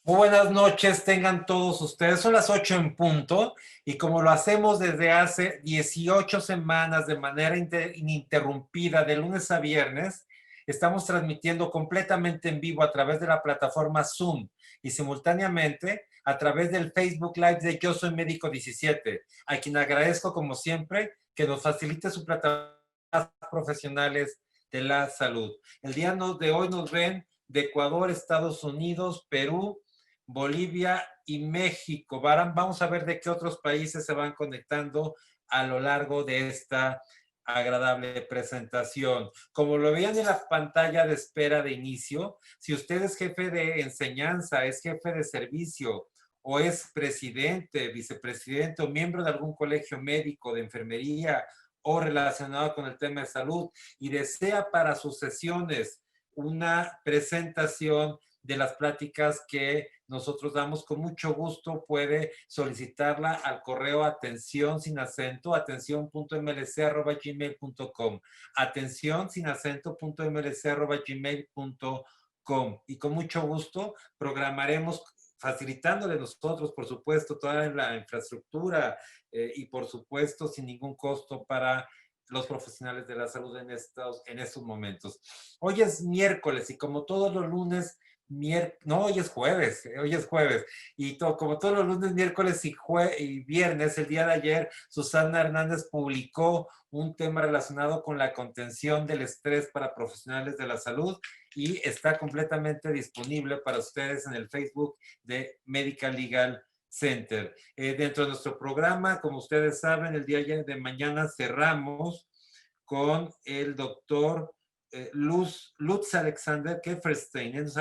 Muy buenas noches, tengan todos ustedes. Son las 8 en punto y como lo hacemos desde hace 18 semanas de manera ininterrumpida de lunes a viernes, estamos transmitiendo completamente en vivo a través de la plataforma Zoom y simultáneamente a través del Facebook Live de Yo Soy Médico 17, a quien agradezco como siempre que nos facilite su plataforma profesionales de la salud. El día de hoy nos ven de Ecuador, Estados Unidos, Perú, Bolivia y México. Vamos a ver de qué otros países se van conectando a lo largo de esta agradable presentación. Como lo veían en la pantalla de espera de inicio, si usted es jefe de enseñanza, es jefe de servicio o es presidente, vicepresidente o miembro de algún colegio médico, de enfermería o relacionado con el tema de salud y desea para sus sesiones una presentación de las pláticas que nosotros damos, con mucho gusto puede solicitarla al correo atención sin acento, atención.mlc@gmail.com, atención sin acento.mlc@gmail.com, y con mucho gusto programaremos, facilitándole nosotros, por supuesto, toda la infraestructura y por supuesto sin ningún costo para los profesionales de la salud en estos momentos. Hoy es miércoles y como todos los lunes, no, hoy es jueves, y como todos los lunes, miércoles y viernes, el día de ayer, Susana Hernández publicó un tema relacionado con la contención del estrés para profesionales de la salud y está completamente disponible para ustedes en el Facebook de Medical Legal Center. Dentro de nuestro programa, como ustedes saben, el día de mañana cerramos con el doctor Lutz Alexander Kefferstein. Nos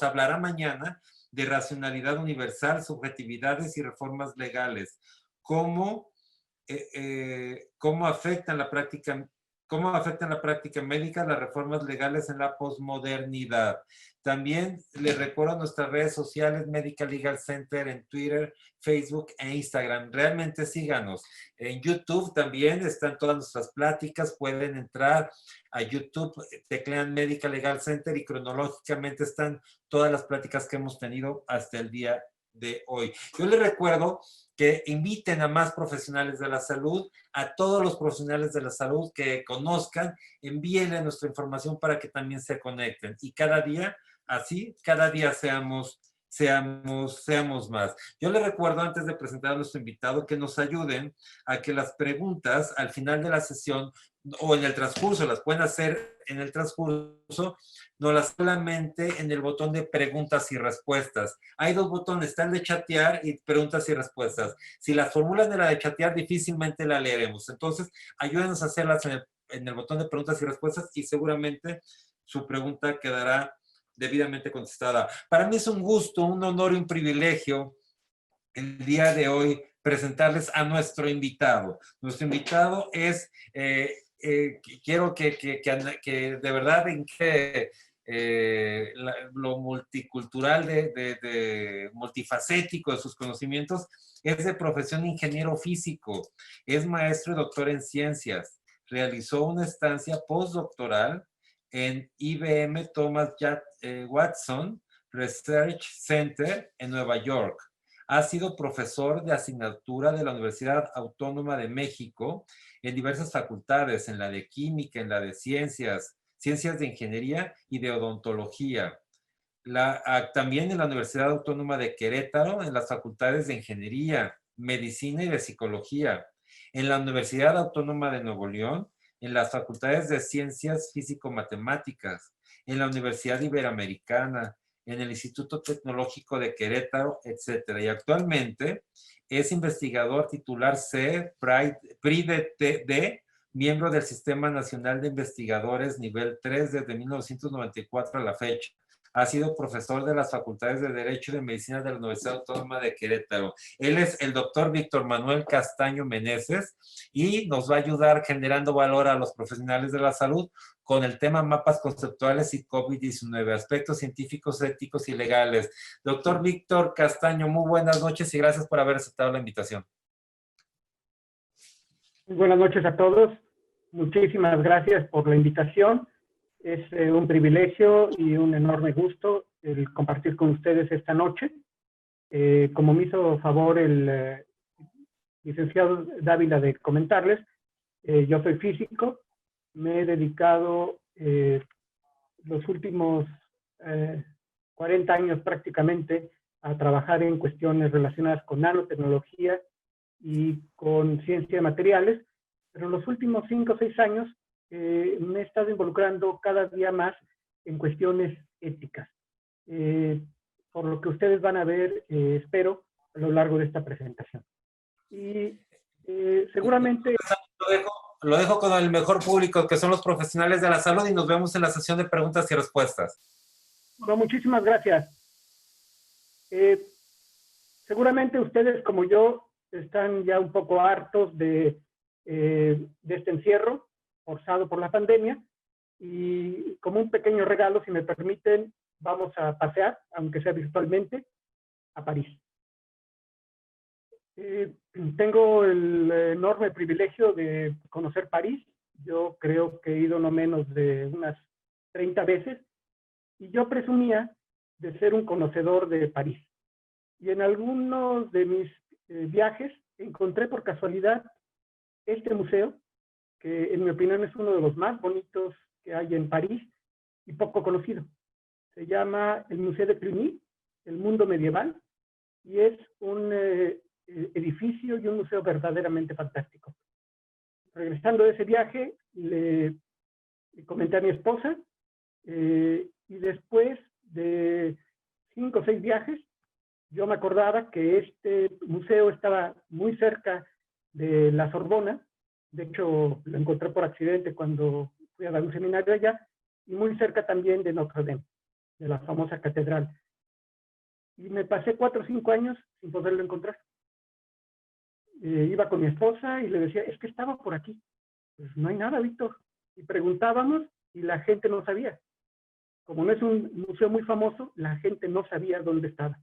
hablará mañana de racionalidad universal, subjetividades y reformas legales. Cómo afectan la práctica médica las reformas legales en la posmodernidad. También les recuerdo nuestras redes sociales, Medical Legal Center en Twitter, Facebook e Instagram. Realmente síganos. En YouTube también están todas nuestras pláticas. Pueden entrar a YouTube, teclean Medical Legal Center y cronológicamente están todas las pláticas que hemos tenido hasta el día de hoy. Yo les recuerdo que inviten a más profesionales de la salud, a todos los profesionales de la salud que conozcan, envíenle nuestra información para que también se conecten. Y cada día, cada día seamos más. Yo les recuerdo, antes de presentar a nuestro invitado, que nos ayuden a que las preguntas al final de la sesión o en el transcurso, las pueden hacer en el transcurso, no las solamente en el botón de preguntas y respuestas. Hay dos botones, está el de chatear y preguntas y respuestas. Si las formulan en la de chatear, difícilmente la leeremos. Entonces, ayúdenos a hacerlas en el botón de preguntas y respuestas y seguramente su pregunta quedará debidamente contestada. Para mí es un gusto, un honor y un privilegio el día de hoy presentarles a nuestro invitado. Nuestro invitado es, quiero que de verdad que lo multicultural, multifacético de sus conocimientos, es de profesión ingeniero físico, es maestro y doctor en ciencias, realizó una estancia postdoctoral en IBM Thomas Watson Research Center en Nueva York. Ha sido profesor de asignatura de la Universidad Autónoma de México en diversas facultades, en la de química, en la de ciencias de ingeniería y de odontología. También en la Universidad Autónoma de Querétaro, en las facultades de ingeniería, medicina y de psicología. En la Universidad Autónoma de Nuevo León, en las facultades de ciencias físico-matemáticas. En la Universidad Iberoamericana, en el Instituto Tecnológico de Querétaro, etc. Y actualmente es investigador titular C, PRI-D, miembro del Sistema Nacional de Investigadores nivel 3 desde 1994 a la fecha. Ha sido profesor de las facultades de Derecho y de Medicina de la Universidad Autónoma de Querétaro. Él es el doctor Víctor Manuel Castaño Meneses y nos va a ayudar generando valor a los profesionales de la salud con el tema mapas conceptuales y COVID-19, aspectos científicos, éticos y legales. Doctor Víctor Castaño, muy buenas noches y gracias por haber aceptado la invitación. Muy buenas noches a todos. Muchísimas gracias por la invitación. Es un privilegio y un enorme gusto el compartir con ustedes esta noche. Como me hizo favor el licenciado Dávila de comentarles, yo soy físico, me he dedicado los últimos 40 años prácticamente a trabajar en cuestiones relacionadas con nanotecnología y con ciencia de materiales, pero en los últimos 5 o 6 años me he estado involucrando cada día más en cuestiones éticas, por lo que ustedes van a ver, espero, a lo largo de esta presentación. Y seguramente... Lo dejo con el mejor público, que son los profesionales de la salud, y nos vemos en la sesión de preguntas y respuestas. Bueno, muchísimas gracias. Seguramente ustedes, como yo, están ya un poco hartos de este encierro forzado por la pandemia, y como un pequeño regalo, si me permiten, vamos a pasear, aunque sea virtualmente, a París. Tengo el enorme privilegio de conocer París. Yo creo que he ido no menos de unas 30 veces, y yo presumía de ser un conocedor de París. Y en algunos de mis viajes encontré por casualidad este museo, que en mi opinión es uno de los más bonitos que hay en París y poco conocido. Se llama el Museo de Cluny, el mundo medieval, y es un edificio y un museo verdaderamente fantástico. Regresando de ese viaje, le comenté a mi esposa, y después de 5 o 6 viajes, yo me acordaba que este museo estaba muy cerca de la Sorbona. De hecho, lo encontré por accidente cuando fui a dar un seminario allá, y muy cerca también de Notre Dame, de la famosa catedral. Y me pasé 4 o 5 años sin poderlo encontrar. Iba con mi esposa y le decía, es que estaba por aquí. Pues no hay nada, Víctor. Y preguntábamos y la gente no sabía. Como no es un museo muy famoso, la gente no sabía dónde estaba.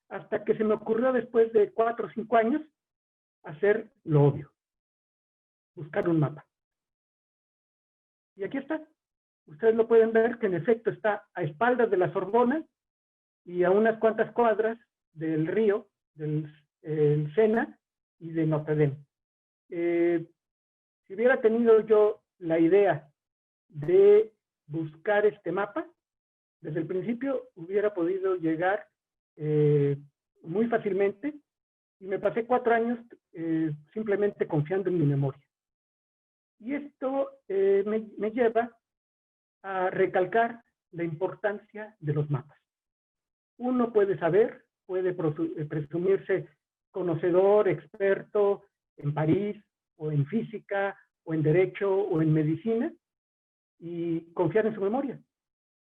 Hasta que se me ocurrió, después de 4 o 5 años, hacer lo obvio: buscar un mapa. Y aquí está. Ustedes lo pueden ver, que en efecto está a espaldas de la Sorbona y a unas cuantas cuadras del río, del Sena y de Notre Dame. Si hubiera tenido yo la idea de buscar este mapa, desde el principio hubiera podido llegar muy fácilmente, y me pasé 4 años simplemente confiando en mi memoria. Y esto me lleva a recalcar la importancia de los mapas. Uno puede saber, puede presumirse conocedor, experto en París, o en física, o en derecho, o en medicina, y confiar en su memoria.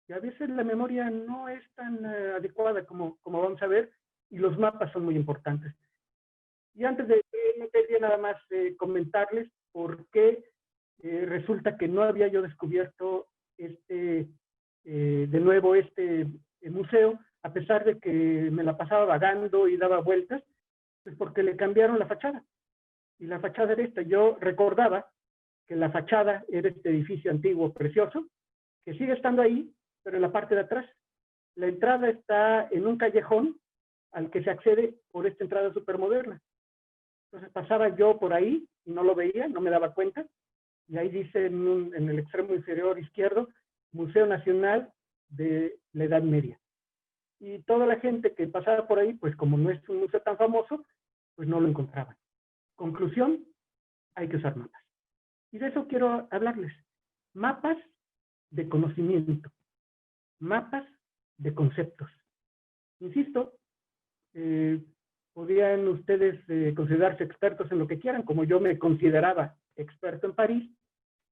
Y a veces la memoria no es tan adecuada como vamos a ver, y los mapas son muy importantes. Y antes de meterle, nada más comentarles por qué resulta que no había yo descubierto de nuevo este museo, a pesar de que me la pasaba vagando y daba vueltas, pues porque le cambiaron la fachada. Y la fachada era esta. Yo recordaba que la fachada era este edificio antiguo precioso, que sigue estando ahí, pero en la parte de atrás. La entrada está en un callejón al que se accede por esta entrada supermoderna. Entonces pasaba yo por ahí y no lo veía, no me daba cuenta, y ahí dice en el extremo inferior izquierdo, Museo Nacional de la Edad Media. Y toda la gente que pasaba por ahí, pues como no es un museo tan famoso, pues no lo encontraban. Conclusión: hay que usar mapas. Y de eso quiero hablarles. Mapas de conocimiento, mapas de conceptos. Insisto, podrían ustedes considerarse expertos en lo que quieran, como yo me consideraba experto en París,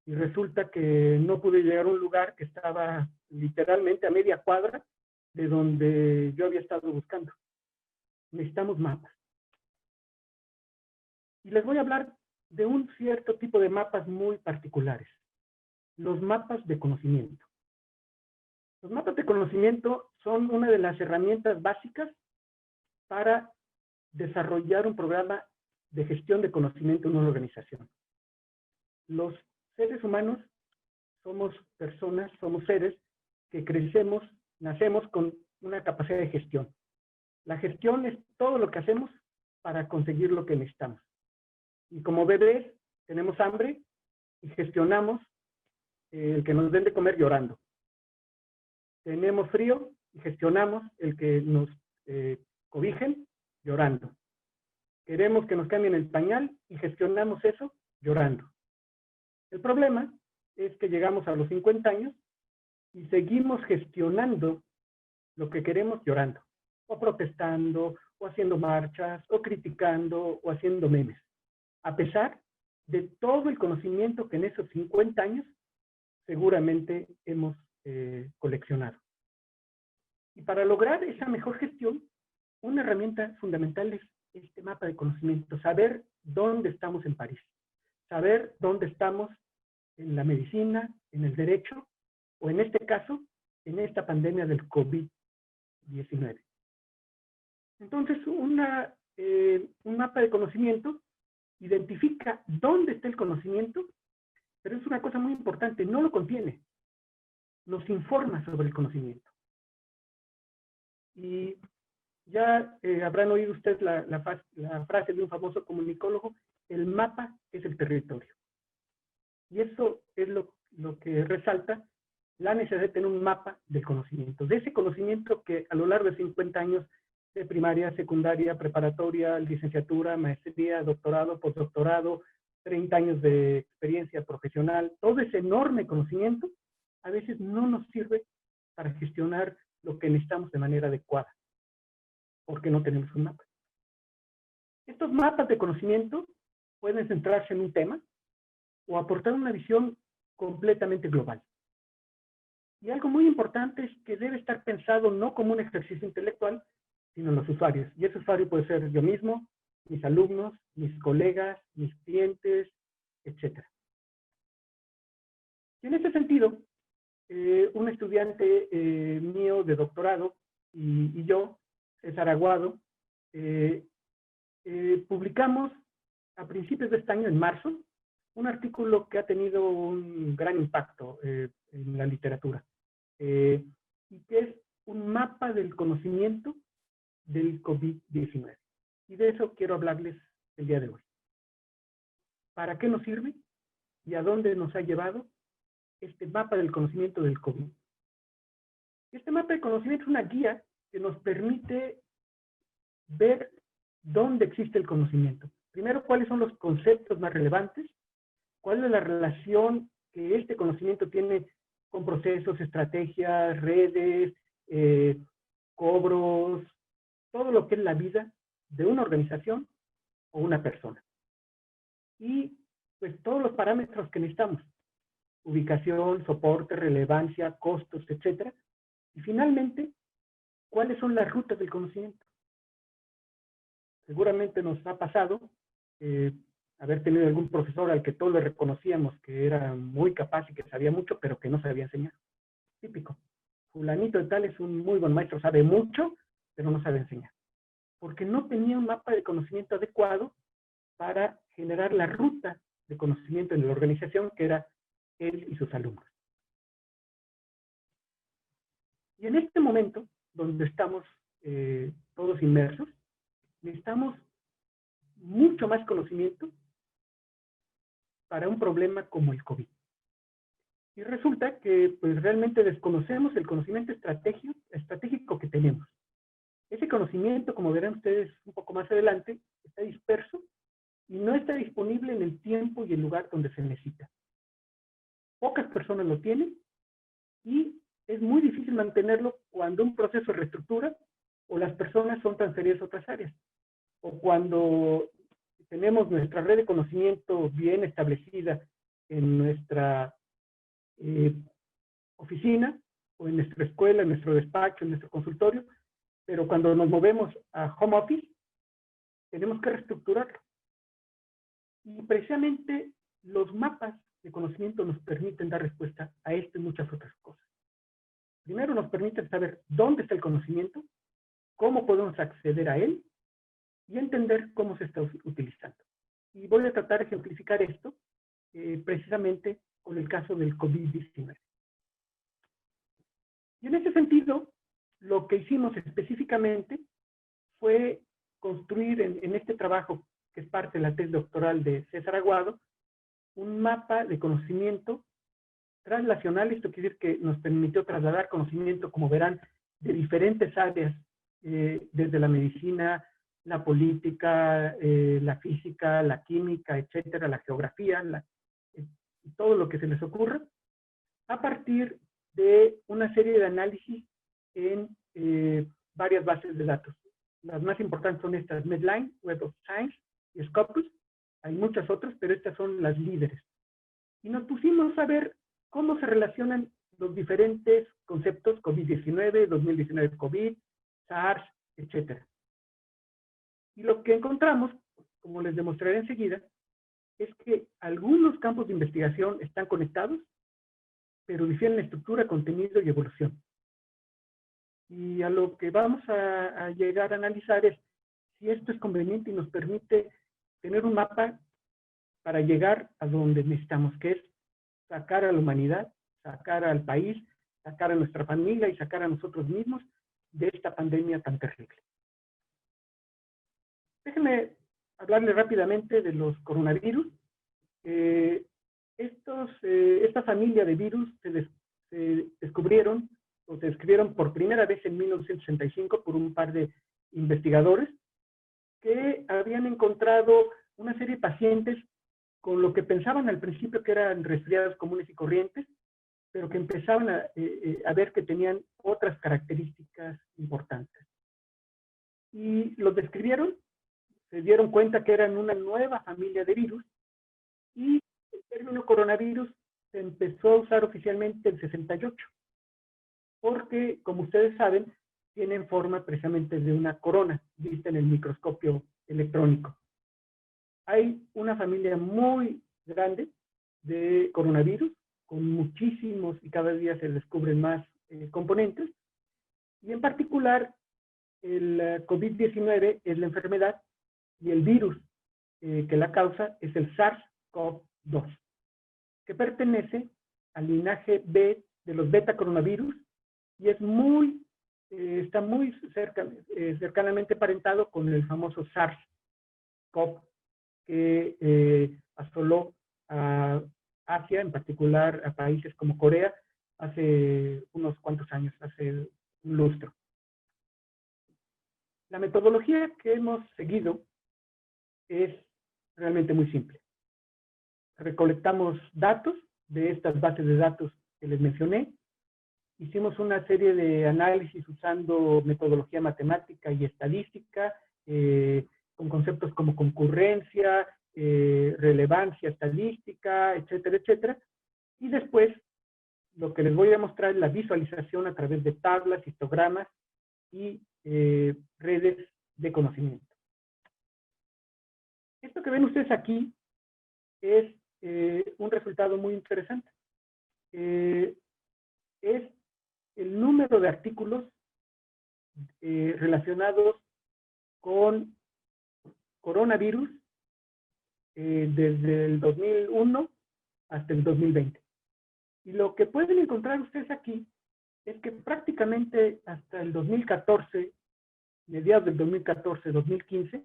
y resulta que no pude llegar a un lugar que estaba literalmente a media cuadra de donde yo había estado buscando. Necesitamos mapas. Y les voy a hablar de un cierto tipo de mapas muy particulares: los mapas de conocimiento. Los mapas de conocimiento son una de las herramientas básicas para desarrollar un programa de gestión de conocimiento en una organización. Los seres humanos somos personas, somos seres que crecemos nacemos con una capacidad de gestión. La gestión es todo lo que hacemos para conseguir lo que necesitamos. Y como bebés tenemos hambre y gestionamos el que nos den de comer llorando. Tenemos frío y gestionamos el que nos cobijen llorando. Queremos que nos cambien el pañal y gestionamos eso llorando. El problema es que llegamos a los 50 años y seguimos gestionando lo que queremos llorando, o protestando, o haciendo marchas, o criticando, o haciendo memes, a pesar de todo el conocimiento que en esos 50 años seguramente hemos coleccionado. Y para lograr esa mejor gestión, una herramienta fundamental es este mapa de conocimiento, saber dónde estamos en París, saber dónde estamos en la medicina, en el derecho, o en este caso, en esta pandemia del COVID-19. Entonces, un mapa de conocimiento identifica dónde está el conocimiento, pero es una cosa muy importante, no lo contiene, nos informa sobre el conocimiento. Y ya habrán oído ustedes la frase de un famoso comunicólogo, el mapa es el territorio. Y eso es lo que resalta la necesidad de tener un mapa del conocimiento, de ese conocimiento que a lo largo de 50 años de primaria, secundaria, preparatoria, licenciatura, maestría, doctorado, postdoctorado, 30 años de experiencia profesional, todo ese enorme conocimiento a veces no nos sirve para gestionar lo que necesitamos de manera adecuada, porque no tenemos un mapa. Estos mapas de conocimiento pueden centrarse en un tema o aportar una visión completamente global. Y algo muy importante es que debe estar pensado no como un ejercicio intelectual, sino en los usuarios. Y ese usuario puede ser yo mismo, mis alumnos, mis colegas, mis clientes, etc. Y en ese sentido, un estudiante mío de doctorado y yo, César Aguado, publicamos a principios de este año, en marzo, un artículo que ha tenido un gran impacto en la literatura, y que es un mapa del conocimiento del COVID-19. Y de eso quiero hablarles el día de hoy. ¿Para qué nos sirve y a dónde nos ha llevado este mapa del conocimiento del COVID? Este mapa de conocimiento es una guía que nos permite ver dónde existe el conocimiento. Primero, cuáles son los conceptos más relevantes, cuál es la relación que este conocimiento tiene con procesos, estrategias, redes, cobros, todo lo que es la vida de una organización o una persona. Y pues todos los parámetros que necesitamos, ubicación, soporte, relevancia, costos, etcétera. Y finalmente, ¿cuáles son las rutas del conocimiento? Seguramente nos ha pasado haber tenido algún profesor al que todos le reconocíamos que era muy capaz y que sabía mucho, pero que no sabía enseñar. Típico. Fulanito de tal es un muy buen maestro, sabe mucho, pero no sabe enseñar. Porque no tenía un mapa de conocimiento adecuado para generar la ruta de conocimiento en la organización, que era él y sus alumnos. Y en este momento, donde estamos todos inmersos, necesitamos mucho más conocimiento para un problema como el COVID. Y resulta que pues, realmente desconocemos el conocimiento estratégico que tenemos. Ese conocimiento, como verán ustedes un poco más adelante, está disperso y no está disponible en el tiempo y el lugar donde se necesita. Pocas personas lo tienen y es muy difícil mantenerlo cuando un proceso de reestructura o las personas son transferidas a otras áreas. O cuando tenemos nuestra red de conocimiento bien establecida en nuestra oficina, o en nuestra escuela, en nuestro despacho, en nuestro consultorio, pero cuando nos movemos a home office, tenemos que reestructurarlo. Y precisamente los mapas de conocimiento nos permiten dar respuesta a esto y muchas otras cosas. Primero nos permiten saber dónde está el conocimiento, cómo podemos acceder a él y entender cómo se está utilizando. Y voy a tratar de ejemplificar esto precisamente con el caso del COVID-19. Y en ese sentido, lo que hicimos específicamente fue construir en este trabajo, que es parte de la tesis doctoral de César Aguado, un mapa de conocimiento translacional. Esto quiere decir que nos permitió trasladar conocimiento, como verán, de diferentes áreas, desde la medicina, la política, la física, la química, etcétera, la geografía, todo lo que se les ocurra, a partir de una serie de análisis en varias bases de datos. Las más importantes son estas: Medline, Web of Science y Scopus. Hay muchas otras, pero estas son las líderes. Y nos pusimos a ver cómo se relacionan los diferentes conceptos: COVID-19, 2019 COVID, SARS, etcétera. Y lo que encontramos, como les demostraré enseguida, es que algunos campos de investigación están conectados, pero difieren en estructura, contenido y evolución. Y a lo que vamos a llegar a analizar es si esto es conveniente y nos permite tener un mapa para llegar a donde necesitamos, que es sacar a la humanidad, sacar al país, sacar a nuestra familia y sacar a nosotros mismos de esta pandemia tan terrible. Déjenme hablarles rápidamente de los coronavirus. Esta familia de virus se descubrieron o se describieron por primera vez en 1965 por un par de investigadores que habían encontrado una serie de pacientes con lo que pensaban al principio que eran resfriados comunes y corrientes, pero que empezaban a ver que tenían otras características importantes. Y los describieron, se dieron cuenta que eran una nueva familia de virus, y el término coronavirus se empezó a usar oficialmente en 68, porque, como ustedes saben, tienen forma precisamente de una corona, vista en el microscopio electrónico. Hay una familia muy grande de coronavirus, con muchísimos, y cada día se descubren más componentes, y en particular el COVID-19 es la enfermedad, y el virus que la causa es el SARS-CoV-2, que pertenece al linaje B de los beta coronavirus, y es está muy cercanamente emparentado con el famoso SARS-CoV, que asoló a Asia, en particular a países como Corea, hace unos cuantos años, hace un lustro. La metodología que hemos seguido es realmente muy simple. Recolectamos datos de estas bases de datos que les mencioné, hicimos una serie de análisis usando metodología matemática y estadística, con conceptos como concurrencia, relevancia estadística, etcétera, etcétera. Y después, lo que les voy a mostrar es la visualización a través de tablas, histogramas y redes de conocimiento. Esto que ven ustedes aquí es un resultado muy interesante. Es el número de artículos relacionados con coronavirus desde el 2001 hasta el 2020. Y lo que pueden encontrar ustedes aquí es que prácticamente hasta el 2014, mediados del 2014-2015,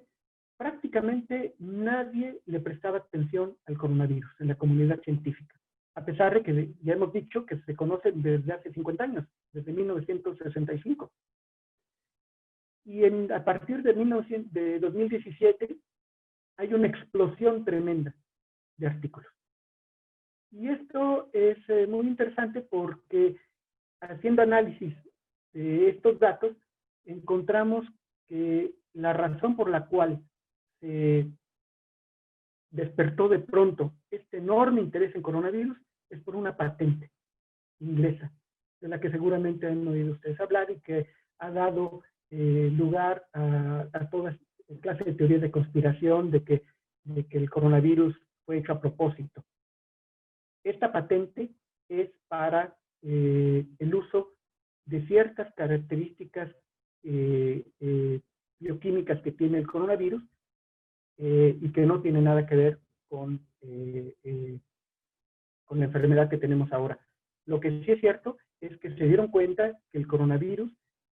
prácticamente nadie le prestaba atención al coronavirus en la comunidad científica, a pesar de que ya hemos dicho que se conoce desde hace 50 años, desde 1965. Y a partir de 2017 hay una explosión tremenda de artículos. Y esto es muy interesante porque, haciendo análisis de estos datos, encontramos que la razón por la cual se despertó de pronto este enorme interés en coronavirus es por una patente inglesa, de la que seguramente han oído ustedes hablar y que ha dado lugar a toda clase de teorías de conspiración de que el coronavirus fue hecho a propósito. Esta patente es para el uso de ciertas características bioquímicas que tiene el coronavirus y que no tiene nada que ver con la enfermedad que tenemos ahora. Lo que sí es cierto es que se dieron cuenta que el coronavirus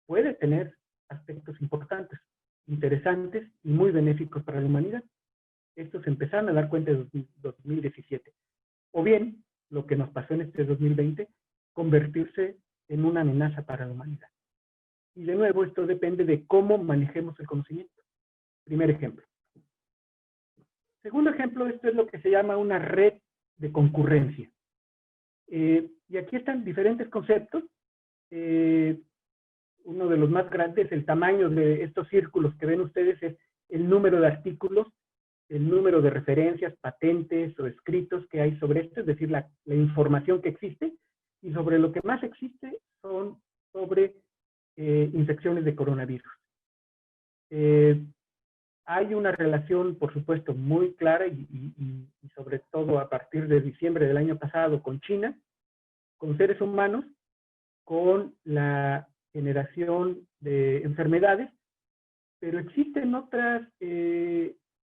puede tener aspectos importantes, interesantes y muy benéficos para la humanidad. Estos se empezaron a dar cuenta en 2017. O bien, lo que nos pasó en este 2020, convertirse en una amenaza para la humanidad. Y de nuevo, esto depende de cómo manejemos el conocimiento. Primer ejemplo. Segundo ejemplo, esto es lo que se llama una red de concurrencia. Y aquí están diferentes conceptos. Uno de los más grandes, el tamaño de estos círculos que ven ustedes, es el número de artículos, el número de referencias, patentes o escritos que hay sobre esto, es decir, la información que existe, y sobre lo que más existe son sobre infecciones de coronavirus. Hay una relación, por supuesto, muy clara y sobre todo a partir de diciembre del año pasado con China, con seres humanos, con la generación de enfermedades, pero existen otros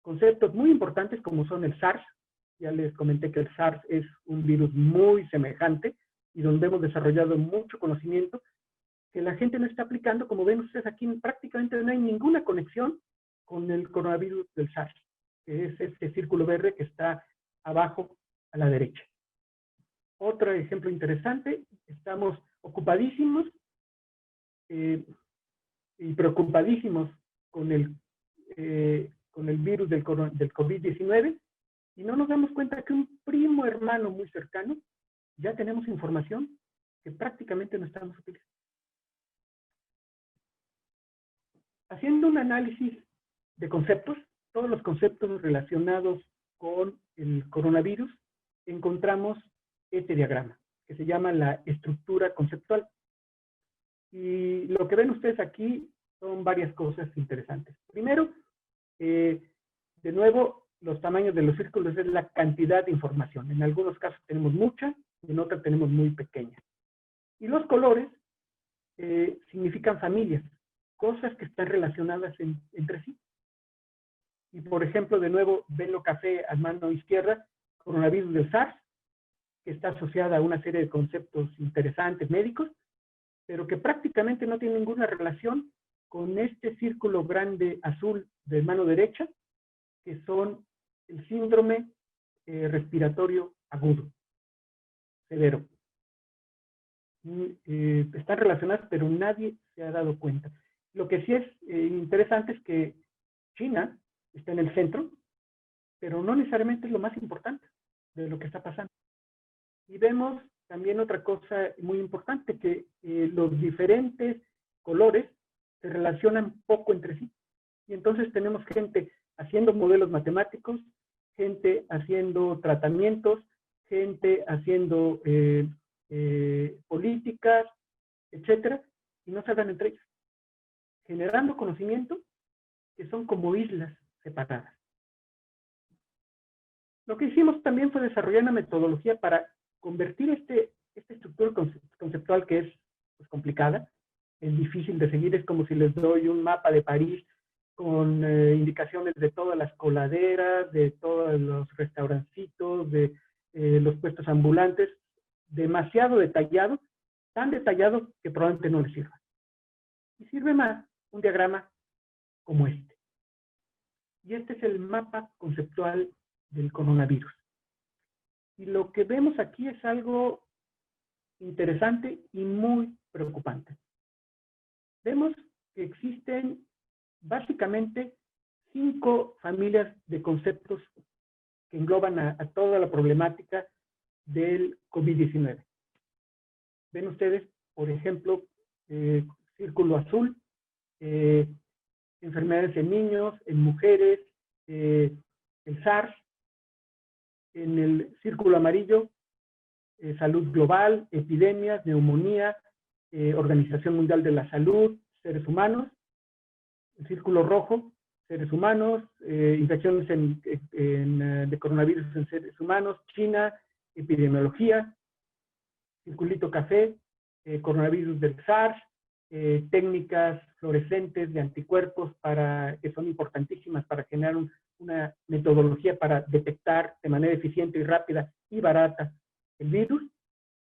conceptos muy importantes como son el SARS. Ya les comenté que el SARS es un virus muy semejante y donde hemos desarrollado mucho conocimiento que la gente no está aplicando. Como ven ustedes aquí, prácticamente no hay ninguna conexión con el coronavirus del SARS, que es este círculo verde que está abajo a la derecha. Otro ejemplo interesante, estamos ocupadísimos y preocupadísimos con el virus del COVID-19 y no nos damos cuenta que un primo hermano muy cercano ya tenemos información que prácticamente no estamos utilizando. Haciendo un análisis de conceptos, todos los conceptos relacionados con el coronavirus, encontramos este diagrama, que se llama la estructura conceptual. Y lo que ven ustedes aquí son varias cosas interesantes. Primero, de nuevo, los tamaños de los círculos es la cantidad de información. En algunos casos tenemos mucha, y en otros tenemos muy pequeña. Y los colores significan familias, cosas que están relacionadas entre sí. Y por ejemplo, de nuevo, ven lo café a mano izquierda, coronavirus del SARS, que está asociada a una serie de conceptos interesantes médicos, pero que prácticamente no tiene ninguna relación con este círculo grande azul de mano derecha, que son el síndrome respiratorio agudo, severo. Están relacionadas, pero nadie se ha dado cuenta. Lo que sí es interesante es que China está en el centro, pero no necesariamente es lo más importante de lo que está pasando. Y vemos también otra cosa muy importante, que los diferentes colores se relacionan poco entre sí. Y entonces tenemos gente haciendo modelos matemáticos, gente haciendo tratamientos, gente haciendo políticas, etcétera, y no se hablan entre ellos, generando conocimiento que son como islas separadas. Lo que hicimos también fue desarrollar una metodología para convertir esta estructura conceptual, que es pues, complicada, es difícil de seguir, es como si les doy un mapa de París con indicaciones de todas las coladeras, de todos los restaurancitos, de los puestos ambulantes, demasiado detallado, tan detallado que probablemente no les sirva. Y sirve más un diagrama como este. Y este es el mapa conceptual del coronavirus. Y lo que vemos aquí es algo interesante y muy preocupante. Vemos que existen básicamente 5 familias de conceptos que engloban a toda la problemática del COVID-19. Ven ustedes, por ejemplo, círculo azul, enfermedades en niños, en mujeres, el SARS. En el círculo amarillo, salud global, epidemias, neumonía, Organización Mundial de la Salud, seres humanos. El círculo rojo, seres humanos, infecciones de coronavirus en seres humanos, China, epidemiología. Circulito café, coronavirus del SARS, técnicas fluorescentes de anticuerpos que son importantísimas para generar una metodología para detectar de manera eficiente y rápida y barata el virus.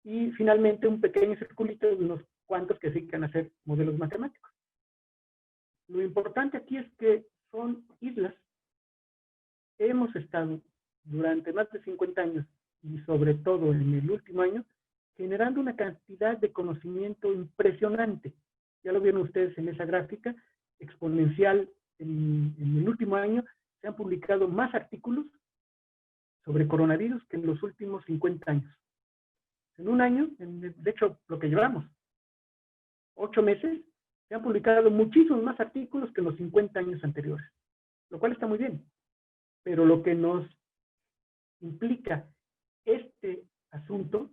Y finalmente un pequeño circulito de unos cuantos que se dedican a hacer modelos matemáticos. Lo importante aquí es que son islas. Hemos estado durante más de 50 años y sobre todo en el último año generando una cantidad de conocimiento impresionante. Ya lo vieron ustedes en esa gráfica exponencial. En el último año se han publicado más artículos sobre coronavirus que en los últimos 50 años. En un año, de hecho, lo que llevamos, 8 meses, se han publicado muchísimos más artículos que en los 50 años anteriores, lo cual está muy bien. Pero lo que nos implica este asunto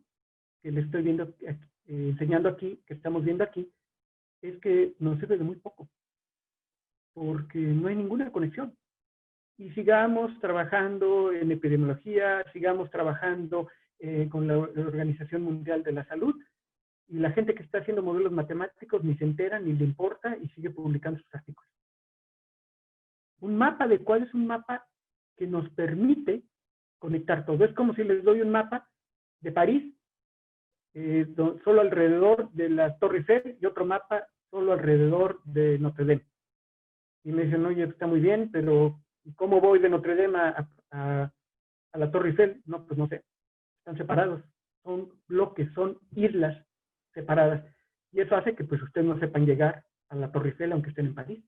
que le estoy viendo, enseñando aquí, que estamos viendo aquí, es que nos sirve de muy poco, porque no hay ninguna conexión. Y sigamos trabajando en epidemiología, sigamos trabajando con la Organización Mundial de la Salud, y la gente que está haciendo modelos matemáticos ni se entera, ni le importa, y sigue publicando sus artículos. Un mapa adecuado es un mapa que nos permite conectar todo. Es como si les doy un mapa de París, solo alrededor de la Torre Eiffel, y otro mapa solo alrededor de Notre Dame. Y me dicen, oye, está muy bien, pero ¿cómo voy de Notre Dame a la Torre Eiffel? No, pues no sé. Están separados. Son bloques, son islas separadas. Y eso hace que pues ustedes no sepan llegar a la Torre Eiffel aunque estén en París.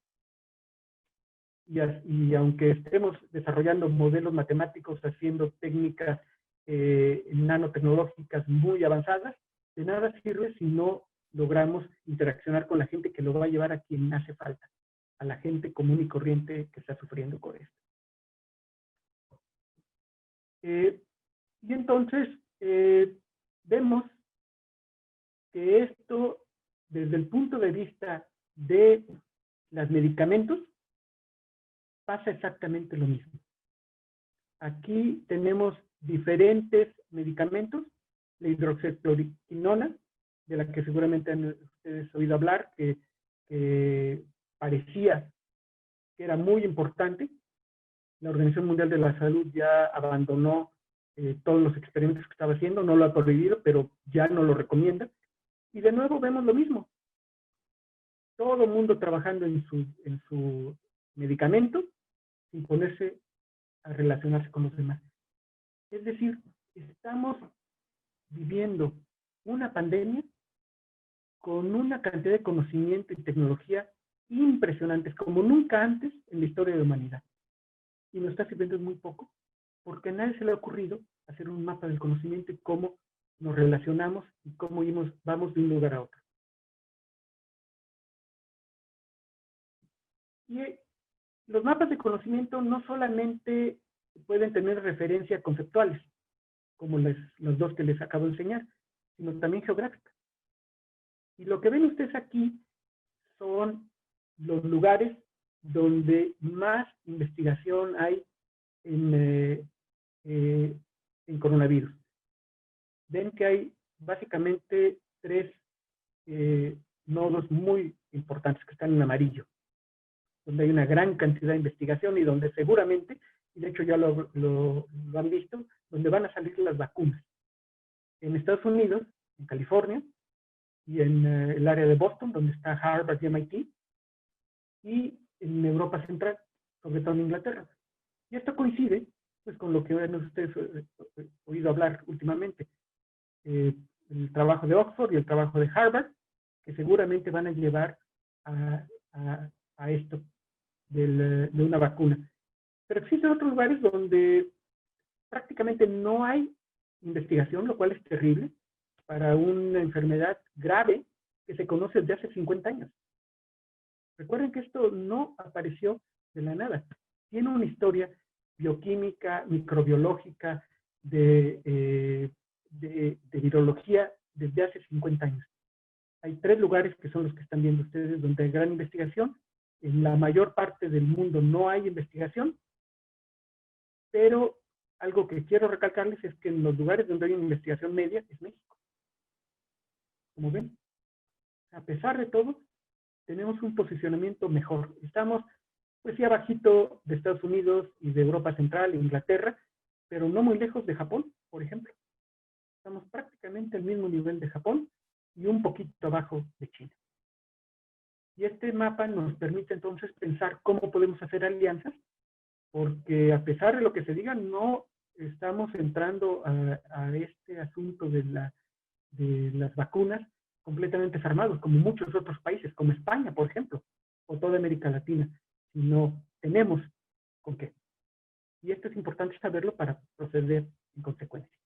Y aunque estemos desarrollando modelos matemáticos, haciendo técnicas nanotecnológicas muy avanzadas, de nada sirve si no logramos interaccionar con la gente que lo va a llevar a quien hace falta, a la gente común y corriente que está sufriendo con esto. Y entonces vemos que esto, desde el punto de vista de los medicamentos, pasa exactamente lo mismo. Aquí tenemos diferentes medicamentos, la hidroxicloroquinona, de la que seguramente han ustedes oído hablar, que parecía que era muy importante. La Organización Mundial de la Salud ya abandonó todos los experimentos que estaba haciendo, no lo ha prohibido, pero ya no lo recomienda. Y de nuevo vemos lo mismo. Todo el mundo trabajando en su medicamento sin ponerse a relacionarse con los demás. Es decir, estamos viviendo una pandemia con una cantidad de conocimiento y tecnología impresionantes, como nunca antes en la historia de la humanidad. Y nos está sirviendo muy poco, porque a nadie se le ha ocurrido hacer un mapa del conocimiento y cómo nos relacionamos y cómo vamos de un lugar a otro. Y los mapas de conocimiento no solamente pueden tener referencias conceptuales, como los dos que les acabo de enseñar, sino también geográficas. Y lo que ven ustedes aquí son los lugares donde más investigación hay en coronavirus. Ven que hay básicamente 3 nodos muy importantes que están en amarillo, donde hay una gran cantidad de investigación y donde seguramente, y de hecho ya lo han visto, donde van a salir las vacunas. En Estados Unidos, en California, y en el área de Boston, donde está Harvard y MIT, y en Europa Central, sobre todo en Inglaterra. Y esto coincide pues, con lo que han ustedes oído hablar últimamente. El trabajo de Oxford y el trabajo de Harvard, que seguramente van a llevar a esto de una vacuna. Pero existen otros lugares donde prácticamente no hay investigación, lo cual es terrible para una enfermedad grave que se conoce desde hace 50 años. Recuerden que esto no apareció de la nada. Tiene una historia bioquímica, microbiológica, de virología desde hace 50 años. Hay 3 lugares que son los que están viendo ustedes donde hay gran investigación. En la mayor parte del mundo no hay investigación, pero algo que quiero recalcarles es que en los lugares donde hay una investigación media es México. Como ven, a pesar de todo, tenemos un posicionamiento mejor. Estamos, pues sí, abajito de Estados Unidos y de Europa Central, Inglaterra, pero no muy lejos de Japón, por ejemplo. Estamos prácticamente al mismo nivel de Japón y un poquito abajo de China. Y este mapa nos permite entonces pensar cómo podemos hacer alianzas, porque a pesar de lo que se diga, no estamos entrando a este asunto de las vacunas completamente desarmados, como muchos otros países, como España, por ejemplo, o toda América Latina, sino tenemos con qué. Y esto es importante saberlo para proceder en consecuencia.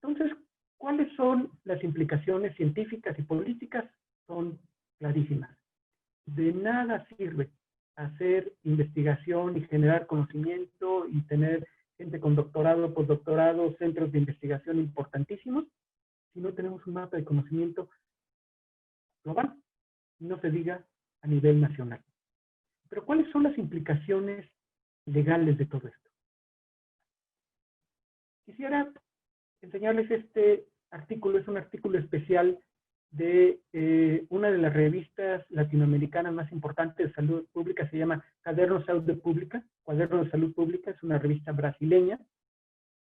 Entonces, ¿cuáles son las implicaciones científicas y políticas? Son clarísimas. De nada sirve hacer investigación y generar conocimiento y tener gente con doctorado, postdoctorado, centros de investigación importantísimos, si no tenemos un mapa de conocimiento global, no se diga a nivel nacional. Pero ¿cuáles son las implicaciones legales de todo esto? Quisiera enseñarles este artículo, es un artículo especial de una de las revistas latinoamericanas más importantes de salud pública, se llama Caderno de Salud Pública. Cuaderno de Salud Pública es una revista brasileña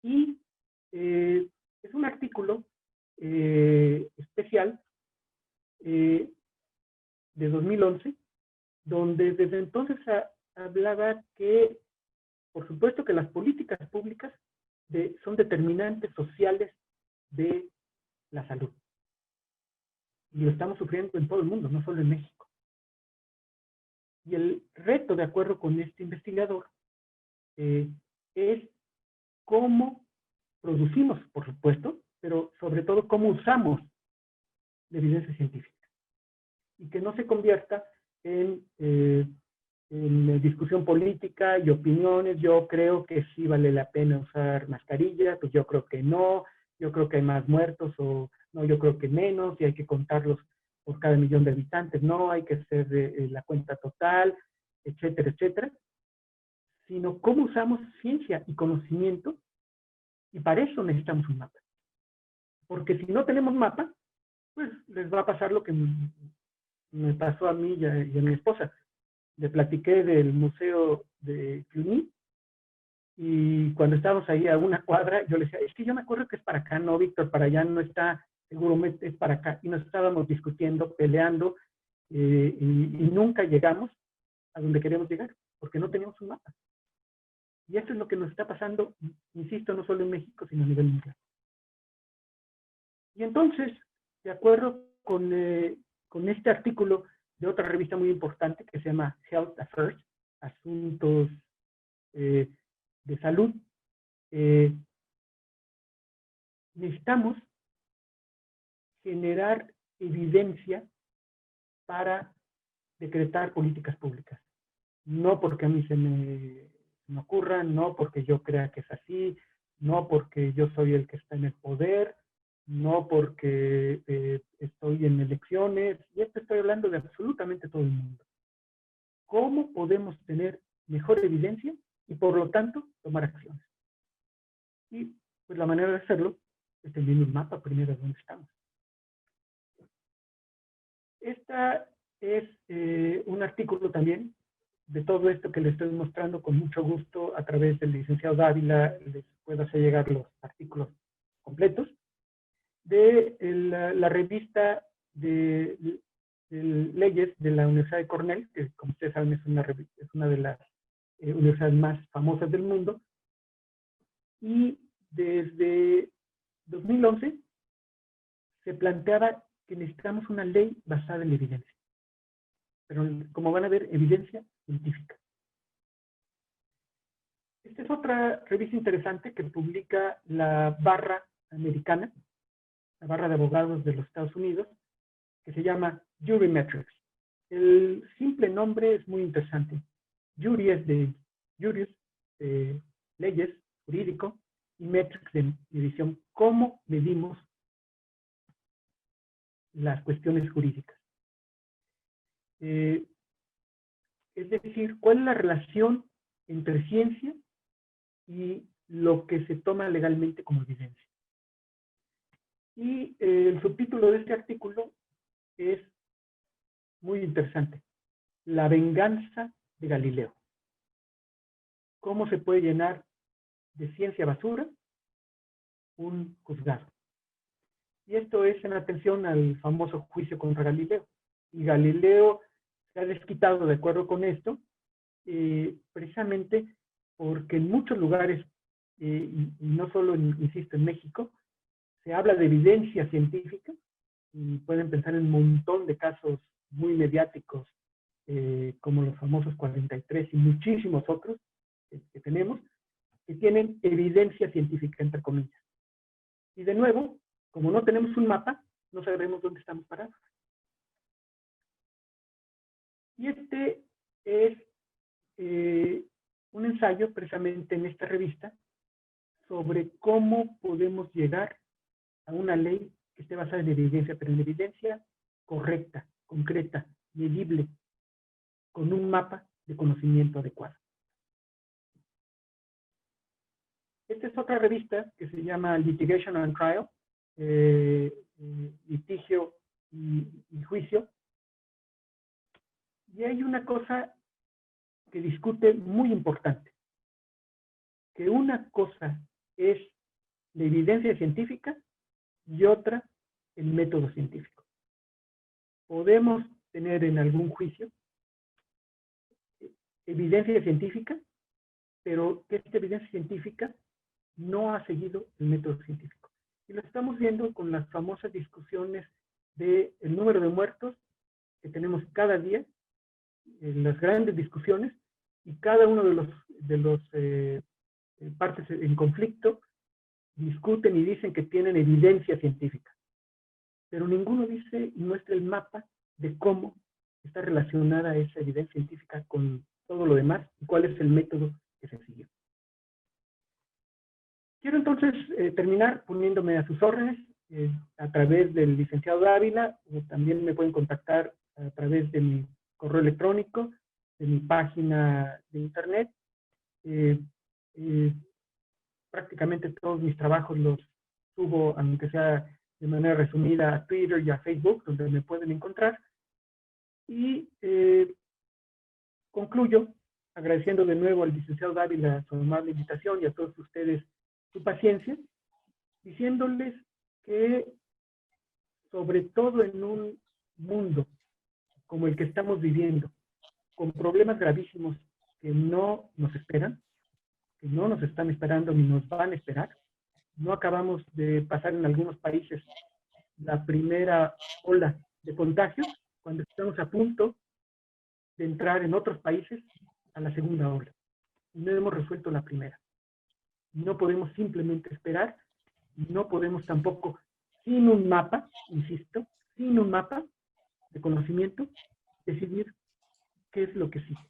y es un artículo especial de 2011, donde desde entonces hablaba que, por supuesto, que las políticas públicas son determinantes sociales de la salud. Y lo estamos sufriendo en todo el mundo, no solo en México. Y el reto, de acuerdo con este investigador, es cómo producimos, por supuesto, pero sobre todo cómo usamos la evidencia científica. Y que no se convierta en discusión política y opiniones. Yo creo que sí vale la pena usar mascarilla, pues yo creo que no, yo creo que hay más muertos, o no, yo creo que menos, y hay que contarlos por cada millón de habitantes, no, hay que hacer la cuenta total, etcétera, etcétera, sino cómo usamos ciencia y conocimiento, y para eso necesitamos un mapa. Porque si no tenemos mapa, pues les va a pasar lo que me pasó a mí y a mi esposa. Le platiqué del Museo de Cluny, y cuando estábamos ahí a una cuadra, yo le decía, es que yo me acuerdo que es para acá, no, Víctor, para allá no está, seguramente es para acá. Y nos estábamos discutiendo, peleando, y nunca llegamos a donde queríamos llegar, porque no teníamos un mapa. Y esto es lo que nos está pasando, insisto, no solo en México, sino a nivel mundial. Y entonces, de acuerdo con este artículo de otra revista muy importante que se llama Health Affairs, Asuntos de Salud, necesitamos generar evidencia para decretar políticas públicas. No porque a mí se me ocurra, no porque yo crea que es así, no porque yo soy el que está en el poder, no porque estoy en elecciones, y esto estoy hablando de absolutamente todo el mundo. ¿Cómo podemos tener mejor evidencia y por lo tanto tomar acciones? Y pues la manera de hacerlo es teniendo un mapa primero de dónde estamos. Esta es un artículo también de todo esto que les estoy mostrando con mucho gusto a través del licenciado Dávila. Les puedo hacer llegar los artículos completos de la revista de leyes de la Universidad de Cornell, que como ustedes saben es una de las universidades más famosas del mundo. Y desde 2011 se planteaba que necesitamos una ley basada en evidencia. Pero como van a ver, evidencia científica. Esta es otra revista interesante que publica la barra americana, la barra de abogados de los Estados Unidos, que se llama Jury Metrics. El simple nombre es muy interesante. Jury es de juris, leyes, jurídico, y metrics de medición. ¿Cómo medimos las cuestiones jurídicas? Es decir, ¿cuál es la relación entre ciencia y lo que se toma legalmente como evidencia? Y el subtítulo de este artículo es muy interesante. La venganza de Galileo. ¿Cómo se puede llenar de ciencia basura un juzgado? Y esto es en atención al famoso juicio contra Galileo. Y Galileo se ha desquitado de acuerdo con esto, precisamente porque en muchos lugares, y no solo, insisto, en México, se habla de evidencia científica, y pueden pensar en un montón de casos muy mediáticos, como los famosos 43 y muchísimos otros que tenemos, que tienen evidencia científica, entre comillas. Y de nuevo, como no tenemos un mapa, no sabemos dónde estamos parados. Y este es un ensayo precisamente en esta revista sobre cómo podemos llegar a una ley que esté basada en evidencia, pero en evidencia correcta, concreta, medible, con un mapa de conocimiento adecuado. Esta es otra revista que se llama Litigation and Trial, litigio y juicio. Y hay una cosa que discute muy importante, que una cosa es la evidencia científica y otra el método científico. Podemos tener en algún juicio evidencia científica, pero que esta evidencia científica no ha seguido el método científico. Y lo estamos viendo con las famosas discusiones del número de muertos que tenemos cada día, las grandes discusiones, y cada uno de los partes en conflicto discuten y dicen que tienen evidencia científica. Pero ninguno dice y muestra el mapa de cómo está relacionada esa evidencia científica con todo lo demás y cuál es el método que se siguió. Quiero entonces terminar poniéndome a sus órdenes a través del licenciado Dávila, o también me pueden contactar a través de mi correo electrónico, de mi página de internet. Prácticamente todos mis trabajos los subo, aunque sea de manera resumida, a Twitter y a Facebook, donde me pueden encontrar. Y concluyo agradeciendo de nuevo al licenciado Dávila su amable invitación y a todos ustedes su paciencia, diciéndoles que sobre todo en un mundo como el que estamos viviendo, con problemas gravísimos que no nos esperan, que no nos están esperando ni nos van a esperar, no acabamos de pasar en algunos países la primera ola de contagios, cuando estamos a punto de entrar en otros países a la segunda ola. Y no hemos resuelto la primera. No podemos simplemente esperar, no podemos tampoco, sin un mapa, insisto, sin un mapa de conocimiento, decidir qué es lo que sigue,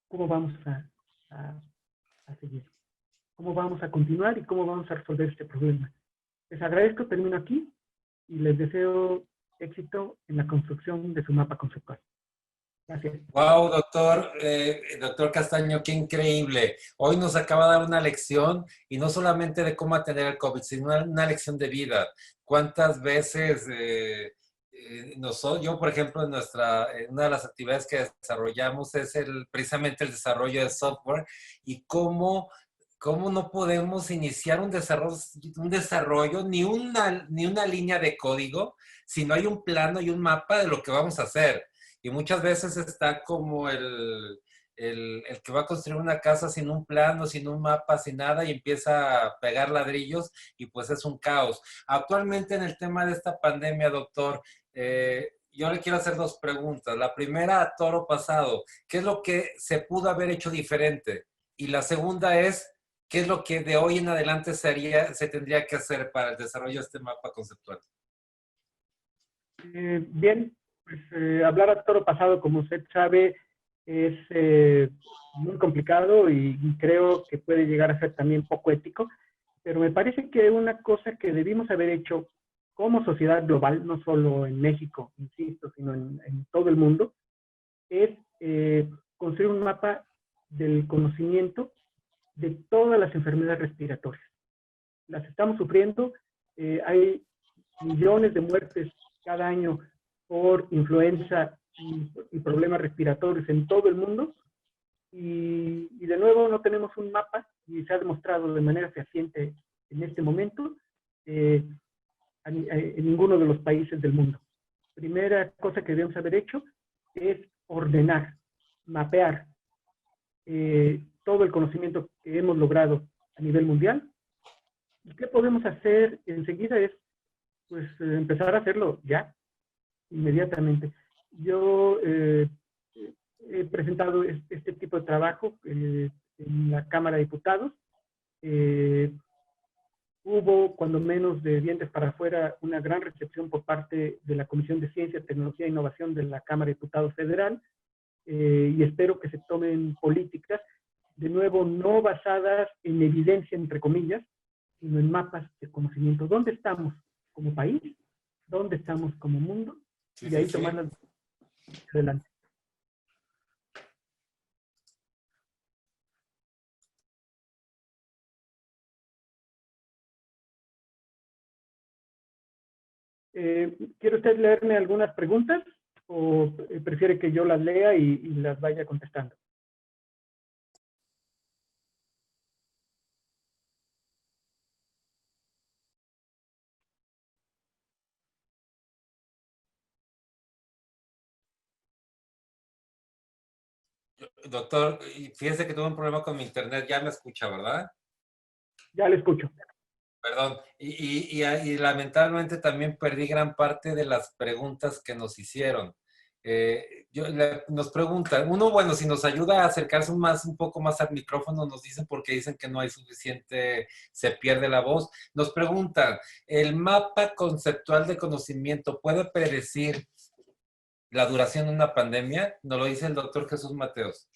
cómo vamos a seguir, cómo vamos a continuar y cómo vamos a resolver este problema. Les agradezco, termino aquí y les deseo éxito en la construcción de su mapa conceptual. Gracias. Wow, doctor, doctor Castaño, qué increíble. Hoy nos acaba de dar una lección, y no solamente de cómo atender el COVID, sino una lección de vida. ¿Cuántas veces yo, por ejemplo, una de las actividades que desarrollamos es precisamente el desarrollo de software, y cómo no podemos iniciar un desarrollo ni una línea de código si no hay un plano y un mapa de lo que vamos a hacer? Y muchas veces está como el que va a construir una casa sin un plano, sin un mapa, sin nada, y empieza a pegar ladrillos, y pues es un caos. Actualmente, en el tema de esta pandemia, doctor, yo le quiero hacer dos preguntas. La primera, a toro pasado, ¿qué es lo que se pudo haber hecho diferente? Y la segunda es, ¿qué es lo que de hoy en adelante se tendría que hacer para el desarrollo de este mapa conceptual? Bien, pues hablar a toro pasado, como usted sabe, es muy complicado y creo que puede llegar a ser también poco ético, pero me parece que una cosa que debimos haber hecho como sociedad global, no solo en México, insisto, sino en todo el mundo, es construir un mapa del conocimiento de todas las enfermedades respiratorias. Las estamos sufriendo, hay millones de muertes cada año por influenza y problemas respiratorios en todo el mundo, y de nuevo no tenemos un mapa, y se ha demostrado de manera fehaciente en este momento en ninguno de los países del mundo. Primera cosa que debemos haber hecho es ordenar, mapear todo el conocimiento que hemos logrado a nivel mundial. ¿Y qué podemos hacer enseguida? Es pues empezar a hacerlo ya, inmediatamente. Yo he presentado este tipo de trabajo en la Cámara de Diputados. Hubo, cuando menos de dientes para afuera, una gran recepción por parte de la Comisión de Ciencia, Tecnología e Innovación de la Cámara de Diputados Federal, y espero que se tomen políticas, de nuevo, no basadas en evidencia, entre comillas, sino en mapas de conocimiento. ¿Dónde estamos como país? ¿Dónde estamos como mundo? Sí, Y de ahí sí, sí. tomarlas adelante. ¿Quiere usted leerme algunas preguntas o prefiere que yo las lea y las vaya contestando? Doctor, fíjese que tuve un problema con mi internet, ya me escucha, ¿verdad? Ya le escucho. Perdón, y lamentablemente también perdí gran parte de las preguntas que nos hicieron. Nos preguntan, uno, bueno, si nos ayuda a acercarse un poco más al micrófono, nos dicen porque dicen que no hay suficiente, se pierde la voz. Nos preguntan, ¿el mapa conceptual de conocimiento puede predecir la duración de una pandemia? Nos lo dice el doctor Jesús Mateos.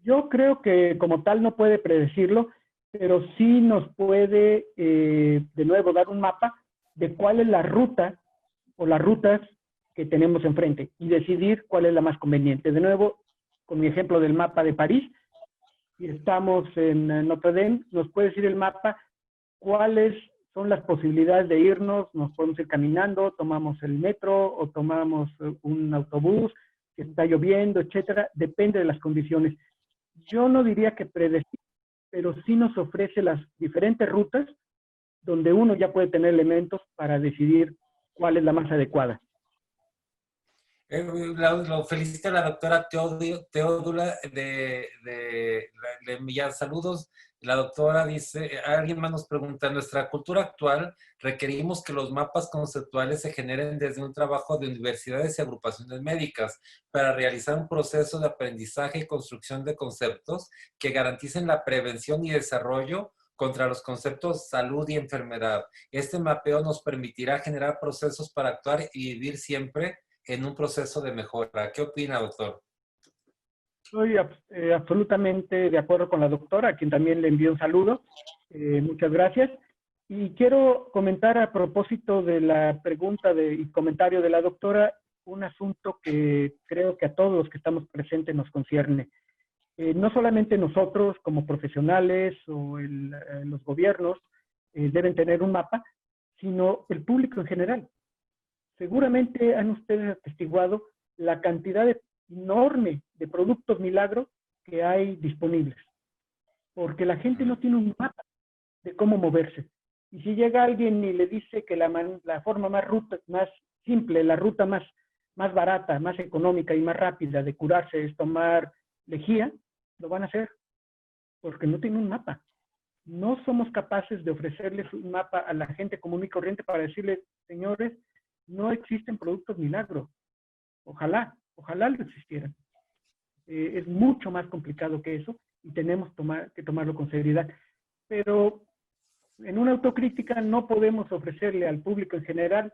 Yo creo que como tal no puede predecirlo, pero sí nos puede, de nuevo, dar un mapa de cuál es la ruta o las rutas que tenemos enfrente y decidir cuál es la más conveniente. De nuevo, con mi ejemplo del mapa de París, y estamos en Notre Dame, nos puede decir el mapa cuáles son las posibilidades de irnos, nos podemos ir caminando, tomamos el metro o tomamos un autobús, que está lloviendo, etcétera, depende de las condiciones. Yo no diría que predecir, pero sí nos ofrece las diferentes rutas donde uno ya puede tener elementos para decidir cuál es la más adecuada. Lo felicito a la doctora Teodula le envía saludos. La doctora dice, alguien más nos pregunta, en nuestra cultura actual requerimos que los mapas conceptuales se generen desde un trabajo de universidades y agrupaciones médicas para realizar un proceso de aprendizaje y construcción de conceptos que garanticen la prevención y desarrollo contra los conceptos salud y enfermedad. Este mapeo nos permitirá generar procesos para actuar y vivir siempre en un proceso de mejora. ¿Qué opina, doctor? Estoy absolutamente de acuerdo con la doctora, a quien también le envío un saludo. Muchas gracias. Y quiero comentar a propósito de la pregunta y comentario de la doctora, un asunto que creo que a todos los que estamos presentes nos concierne. No solamente nosotros como profesionales o los gobiernos deben tener un mapa, sino el público en general. Seguramente han ustedes atestiguado la cantidad enorme de productos milagro que hay disponibles, porque la gente no tiene un mapa de cómo moverse. Y si llega alguien y le dice que la forma más simple, la ruta más barata, más económica y más rápida de curarse es tomar lejía, lo van a hacer, porque no tienen un mapa. No somos capaces de ofrecerles un mapa a la gente común y corriente para decirles, señores, no existen productos milagro. Ojalá lo existieran. Es mucho más complicado que eso y tenemos que tomarlo con seriedad. Pero en una autocrítica no podemos ofrecerle al público en general,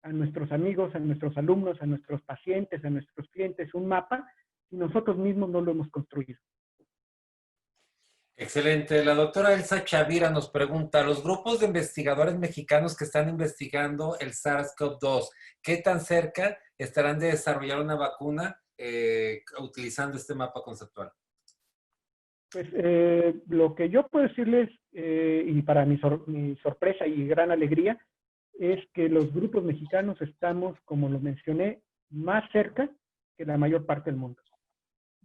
a nuestros amigos, a nuestros alumnos, a nuestros pacientes, a nuestros clientes, un mapa y nosotros mismos no lo hemos construido. Excelente. La doctora Elsa Chavira nos pregunta, los grupos de investigadores mexicanos que están investigando el SARS-CoV-2, ¿qué tan cerca estarán de desarrollar una vacuna utilizando este mapa conceptual? Pues lo que yo puedo decirles, y para mi sorpresa y gran alegría, es que los grupos mexicanos estamos, como lo mencioné, más cerca que la mayor parte del mundo.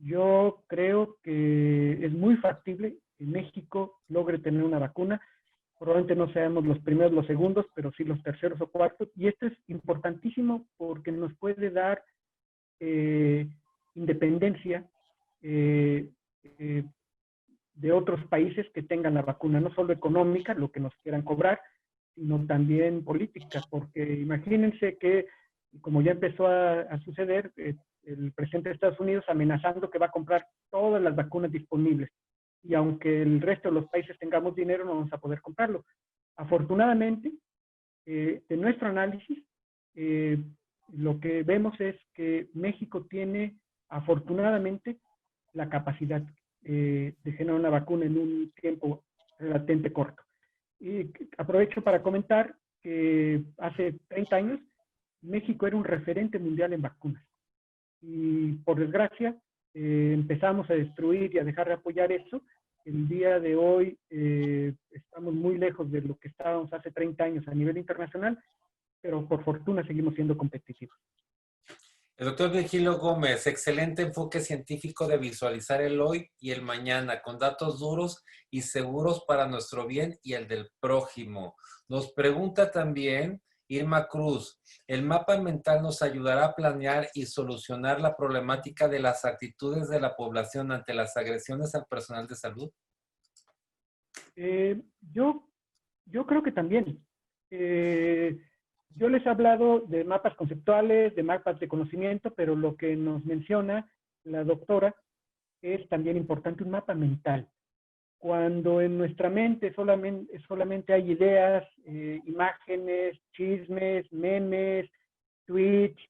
Yo creo que es muy factible que México logre tener una vacuna Probablemente no seamos los primeros, los segundos, pero sí los terceros o cuartos. Y esto es importantísimo porque nos puede dar independencia de otros países que tengan la vacuna, no solo económica, lo que nos quieran cobrar, sino también política, porque imagínense que, como ya empezó a suceder, el presidente de Estados Unidos amenazando que va a comprar todas las vacunas disponibles, y aunque el resto de los países tengamos dinero, no vamos a poder comprarlo. Afortunadamente, de nuestro análisis, lo que vemos es que México tiene, afortunadamente, la capacidad de generar una vacuna en un tiempo relativamente corto. Y aprovecho para comentar que hace 30 años México era un referente mundial en vacunas. Y por desgracia empezamos a destruir y a dejar de apoyar eso. El día de hoy estamos muy lejos de lo que estábamos hace 30 años a nivel internacional, pero por fortuna seguimos siendo competitivos. El doctor Virgilio Gómez, excelente enfoque científico de visualizar el hoy y el mañana, con datos duros y seguros para nuestro bien y el del prójimo. Nos pregunta también Irma Cruz, ¿el mapa mental nos ayudará a planear y solucionar la problemática de las actitudes de la población ante las agresiones al personal de salud? Yo creo que también. Yo les he hablado de mapas conceptuales, de mapas de conocimiento, pero lo que nos menciona la doctora es también importante un mapa mental. Cuando en nuestra mente solamente hay ideas, imágenes, chismes, memes, tweets,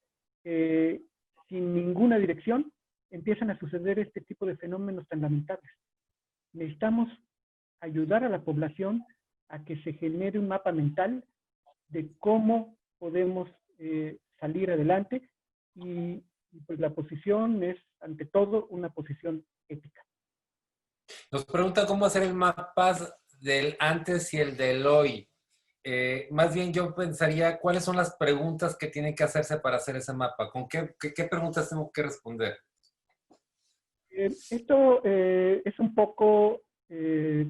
sin ninguna dirección, empiezan a suceder este tipo de fenómenos tan lamentables. Necesitamos ayudar a la población a que se genere un mapa mental de cómo podemos salir adelante y pues la posición es, ante todo, una posición ética. Nos pregunta cómo hacer el mapa del antes y el del hoy. Más bien yo pensaría, ¿cuáles son las preguntas que tienen que hacerse para hacer ese mapa? ¿Con qué preguntas tengo que responder? Esto es un poco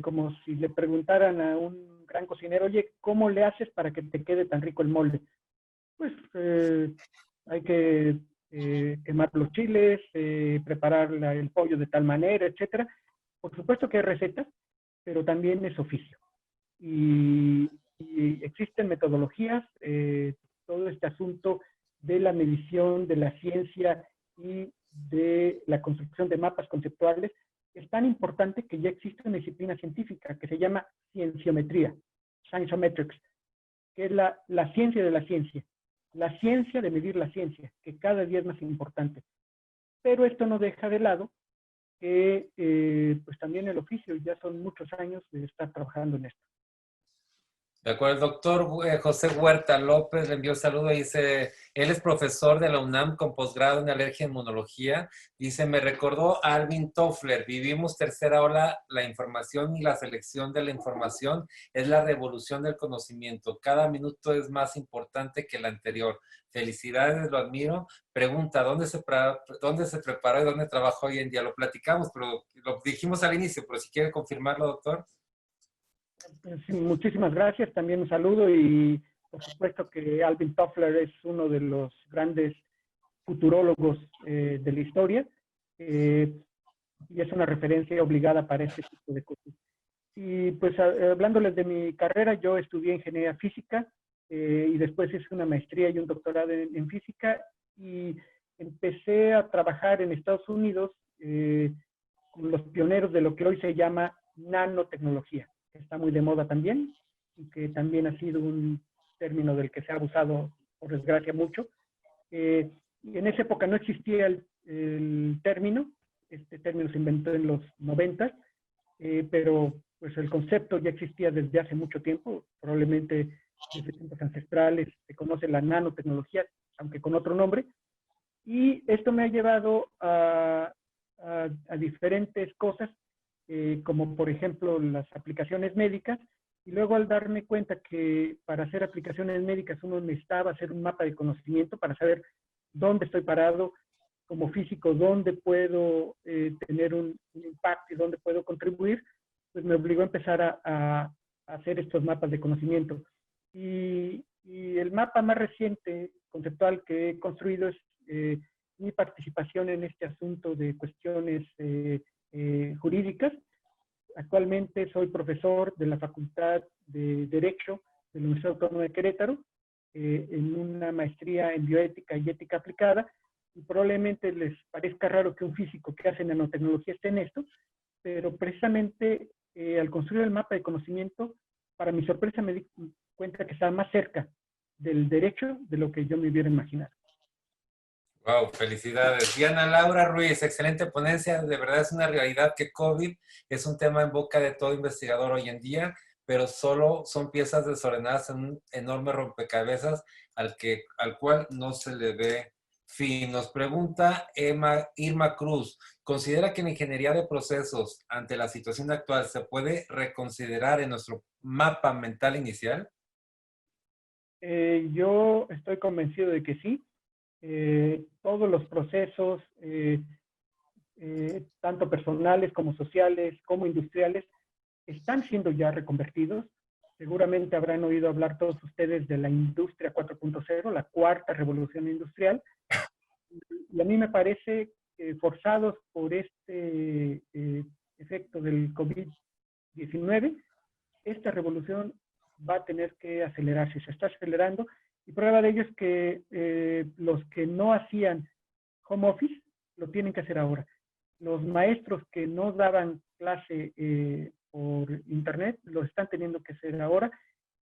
como si le preguntaran a un gran cocinero, oye, ¿cómo le haces para que te quede tan rico el molde? Pues hay que quemar los chiles, preparar el pollo de tal manera, etcétera. Por supuesto que hay recetas, pero también es oficio. Y existen metodologías, todo este asunto de la medición, de la ciencia y de la construcción de mapas conceptuales, es tan importante que ya existe una disciplina científica que se llama cienciometría, scienceometrics, que es la ciencia de la ciencia. La ciencia de medir la ciencia, que cada día es más importante. Pero esto no deja de lado que pues también el oficio, ya son muchos años de estar trabajando en esto. De acuerdo, el doctor José Huerta López le envió un saludo y dice, él es profesor de la UNAM con posgrado en alergia e inmunología. Dice, me recordó a Alvin Toffler, vivimos tercera ola, la información y la selección de la información es la revolución del conocimiento. Cada minuto es más importante que el anterior. Felicidades, lo admiro. Pregunta, ¿dónde se preparó y dónde trabaja hoy en día? Lo platicamos, pero lo dijimos al inicio, pero si quiere confirmarlo, doctor. Sí, muchísimas gracias, también un saludo y por supuesto que Alvin Toffler es uno de los grandes futurólogos de la historia y es una referencia obligada para este tipo de cosas. Y pues hablándoles de mi carrera, yo estudié ingeniería física y después hice una maestría y un doctorado en física y empecé a trabajar en Estados Unidos con los pioneros de lo que hoy se llama nanotecnología, que está muy de moda también y que también ha sido un término del que se ha abusado, por desgracia, mucho. Y en esa época no existía el término, este término se inventó en los 90, pero pues el concepto ya existía desde hace mucho tiempo, probablemente desde tiempos ancestrales se conoce la nanotecnología, aunque con otro nombre, y esto me ha llevado a diferentes cosas, como por ejemplo las aplicaciones médicas, y luego al darme cuenta que para hacer aplicaciones médicas uno necesitaba hacer un mapa de conocimiento para saber dónde estoy parado como físico, dónde puedo tener un impacto y dónde puedo contribuir, pues me obligó a empezar a hacer estos mapas de conocimiento. Y el mapa más reciente, conceptual, que he construido es mi participación en este asunto de cuestiones jurídicas. Actualmente soy profesor de la Facultad de Derecho de la Universidad Autónoma de Querétaro, en una maestría en bioética y ética aplicada, y probablemente les parezca raro que un físico que hace nanotecnología esté en esto, pero precisamente al construir el mapa de conocimiento, para mi sorpresa me di cuenta que estaba más cerca del derecho de lo que yo me hubiera imaginado. Wow, felicidades. Diana Laura Ruiz, excelente ponencia. De verdad es una realidad que COVID es un tema en boca de todo investigador hoy en día, pero solo son piezas desordenadas en un enorme rompecabezas al cual no se le ve fin. Nos pregunta Irma Cruz, ¿considera que la ingeniería de procesos ante la situación actual se puede reconsiderar en nuestro mapa mental inicial? Yo estoy convencido de que sí. Todos los procesos, tanto personales como sociales, como industriales, están siendo ya reconvertidos. Seguramente habrán oído hablar todos ustedes de la industria 4.0, la cuarta revolución industrial. Y a mí me parece que forzados por este efecto del COVID-19, esta revolución va a tener que acelerarse, se está acelerando. Y prueba de ello es que los que no hacían home office lo tienen que hacer ahora. Los maestros que no daban clase por internet lo están teniendo que hacer ahora.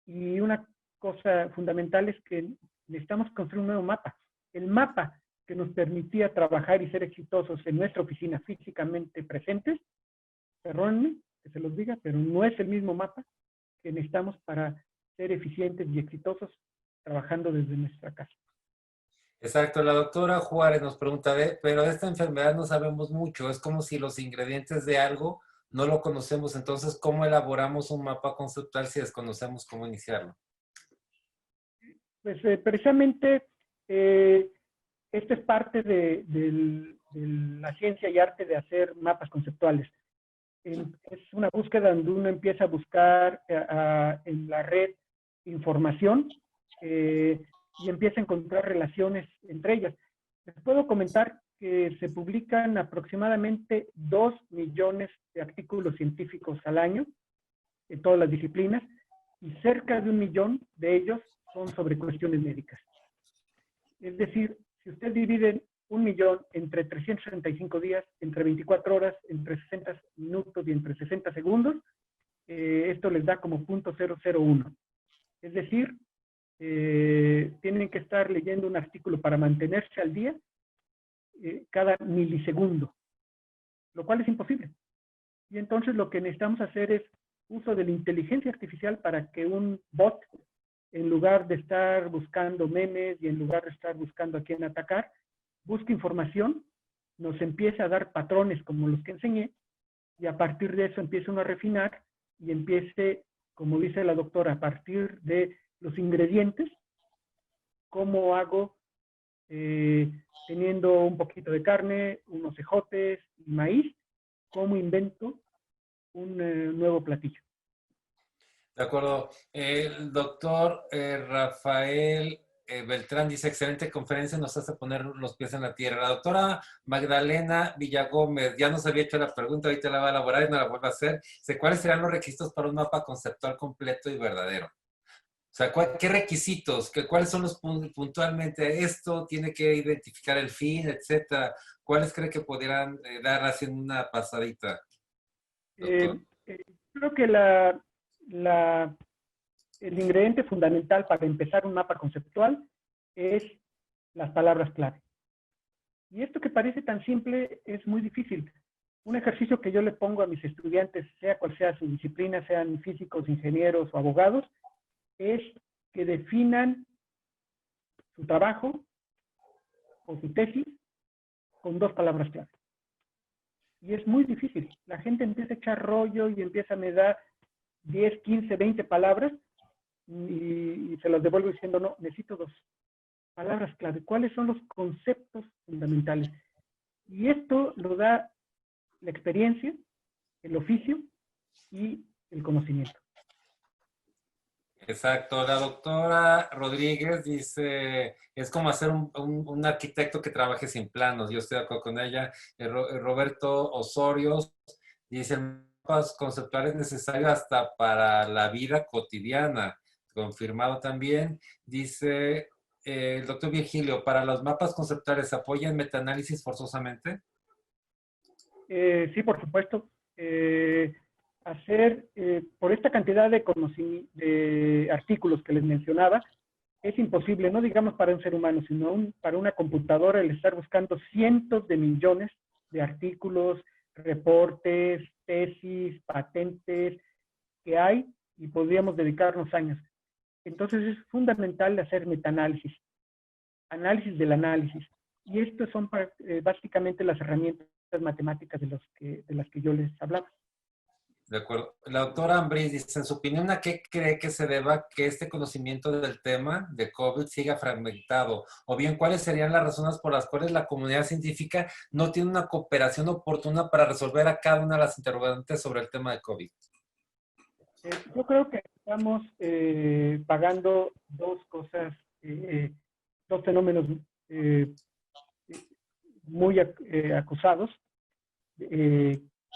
Y una cosa fundamental es que necesitamos construir un nuevo mapa. El mapa que nos permitía trabajar y ser exitosos en nuestra oficina físicamente presentes, perdónenme que se los diga, pero no es el mismo mapa que necesitamos para ser eficientes y exitosos trabajando desde nuestra casa. Exacto, la doctora Juárez nos pregunta, pero de esta enfermedad no sabemos mucho, es como si los ingredientes de algo no lo conocemos, entonces, ¿cómo elaboramos un mapa conceptual si desconocemos cómo iniciarlo? Pues precisamente esto es parte de la ciencia y arte de hacer mapas conceptuales. Es una búsqueda donde uno empieza a buscar en la red información y empieza a encontrar relaciones entre ellas. Les puedo comentar que se publican aproximadamente 2 millones de artículos científicos al año en todas las disciplinas y cerca de 1 millón de ellos son sobre cuestiones médicas. Es decir, si usted divide 1 millón entre 365 días, entre 24 horas, entre 60 minutos y entre 60 segundos, esto les da como 0.001. Es decir, tienen que estar leyendo un artículo para mantenerse al día cada milisegundo, lo cual es imposible. Y entonces lo que necesitamos hacer es uso de la inteligencia artificial para que un bot, en lugar de estar buscando memes y en lugar de estar buscando a quién atacar, busque información, nos empiece a dar patrones como los que enseñé, y a partir de eso empiece uno a refinar y empiece, como dice la doctora, a partir de los ingredientes, cómo hago teniendo un poquito de carne, unos ejotes y maíz, cómo invento un nuevo platillo. De acuerdo. El doctor Rafael Beltrán dice, excelente conferencia, nos hace poner los pies en la tierra. La doctora Magdalena Villagómez ya nos había hecho la pregunta, ahorita la va a elaborar y nos la vuelve a hacer. Dice, ¿cuáles serán los requisitos para un mapa conceptual completo y verdadero? O sea, ¿qué requisitos? ¿Cuáles son los puntualmente? Esto tiene que identificar el fin, etcétera. ¿Cuáles cree que pudieran dar así en una pasadita, doctor? Creo que el ingrediente fundamental para empezar un mapa conceptual es las palabras clave. Y esto que parece tan simple es muy difícil. Un ejercicio que yo le pongo a mis estudiantes, sea cual sea su disciplina, sean físicos, ingenieros o abogados, es que definan su trabajo o su tesis con 2 palabras clave. Y es muy difícil. La gente empieza a echar rollo y empieza a me dar 10, 15, 20 palabras y se las devuelvo diciendo, no, necesito 2 palabras clave. ¿Cuáles son los conceptos fundamentales? Y esto lo da la experiencia, el oficio y el conocimiento. Exacto. La doctora Rodríguez dice, es como hacer un arquitecto que trabaje sin planos. Yo estoy de acuerdo con ella. Roberto Osorio dice, mapas conceptuales necesarios hasta para la vida cotidiana. Confirmado también. Dice el doctor Virgilio, ¿para los mapas conceptuales apoyan metaanálisis forzosamente? Sí, por supuesto. Por esta cantidad de artículos que les mencionaba, es imposible, no digamos para un ser humano, sino para una computadora, el estar buscando cientos de millones de artículos, reportes, tesis, patentes que hay y podríamos dedicarnos años. Entonces es fundamental hacer metaanálisis, análisis del análisis. Y estas son básicamente las herramientas matemáticas de las que yo les hablaba. De acuerdo. La doctora Ambris dice, en su opinión, ¿a qué cree que se deba que este conocimiento del tema de COVID siga fragmentado? O bien, ¿cuáles serían las razones por las cuales la comunidad científica no tiene una cooperación oportuna para resolver a cada una de las interrogantes sobre el tema de COVID? Yo creo que estamos pagando dos cosas, dos fenómenos muy acusados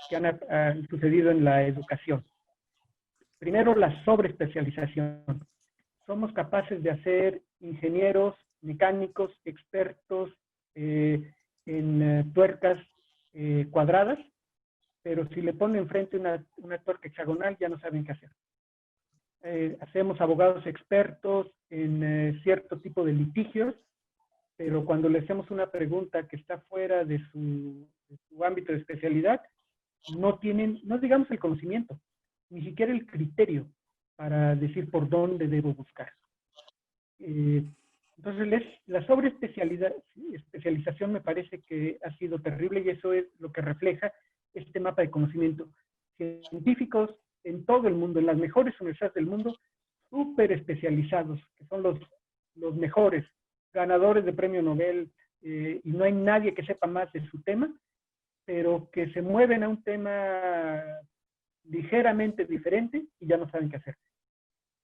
que han sucedido en la educación. Primero, la sobreespecialización. Somos capaces de hacer ingenieros, mecánicos, expertos en tuercas cuadradas, pero si le ponen enfrente una tuerca hexagonal ya no saben qué hacer. Hacemos abogados expertos en cierto tipo de litigios, pero cuando le hacemos una pregunta que está fuera de su ámbito de especialidad, no tienen, no digamos el conocimiento, ni siquiera el criterio para decir por dónde debo buscar. Entonces, la sobreespecialización me parece que ha sido terrible y eso es lo que refleja este mapa de conocimiento. Científicos en todo el mundo, en las mejores universidades del mundo, súper especializados, que son los mejores, ganadores de premio Nobel, y no hay nadie que sepa más de su tema, pero que se mueven a un tema ligeramente diferente y ya no saben qué hacer.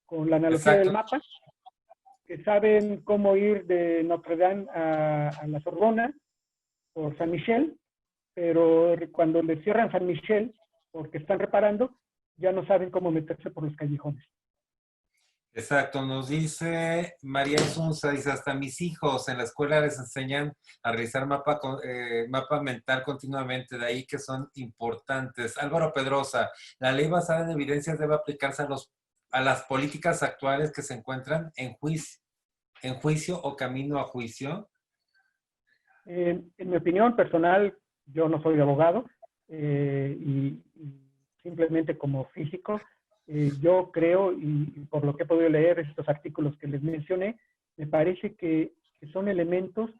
Con la analogía Exacto. del mapa, que saben cómo ir de Notre Dame a la Sorbona por San Michel, pero cuando le cierran San Michel porque están reparando, ya no saben cómo meterse por los callejones. Exacto, nos dice María Insunza, dice, hasta mis hijos en la escuela les enseñan a realizar mapa mental continuamente, de ahí que son importantes. Álvaro Pedrosa, la ley basada en evidencias debe aplicarse a las políticas actuales que se encuentran en juicio o camino a juicio. En mi opinión personal, yo no soy abogado y simplemente como físico, yo creo, y por lo que he podido leer estos artículos que les mencioné, me parece que son elementos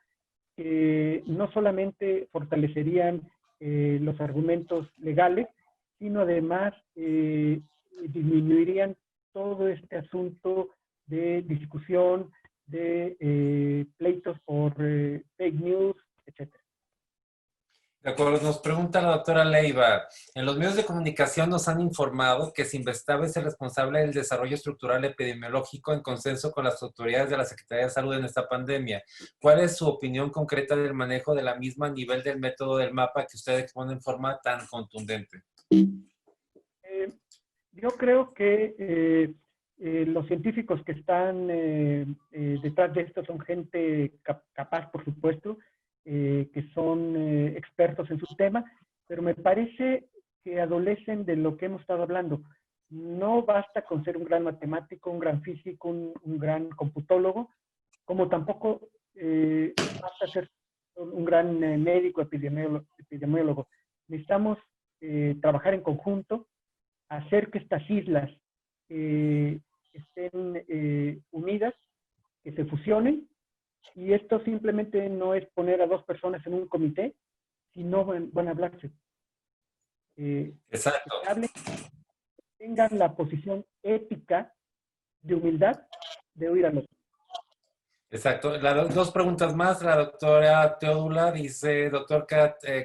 que no solamente fortalecerían los argumentos legales, sino además disminuirían todo este asunto de discusión, de pleitos por fake news, etcétera. De acuerdo, nos pregunta la doctora Leiva. En los medios de comunicación nos han informado que Sinvestave es el responsable del desarrollo estructural epidemiológico en consenso con las autoridades de la Secretaría de Salud en esta pandemia. ¿Cuál es su opinión concreta del manejo de la misma a nivel del método del mapa que usted expone en forma tan contundente? Yo creo que los científicos que están detrás de esto son gente capaz, por supuesto, que son expertos en su tema, pero me parece que adolecen de lo que hemos estado hablando. No basta con ser un gran matemático, un gran físico, un gran computólogo, como tampoco basta ser un gran médico, epidemiólogo. Necesitamos trabajar en conjunto, hacer que estas islas estén unidas, que se fusionen, y esto simplemente no es poner a dos personas en un comité, sino van a hablarse. Exacto. Que hablen, tengan la posición ética de humildad de oír al otro. Exacto. Dos preguntas más. La doctora Teodula dice, doctor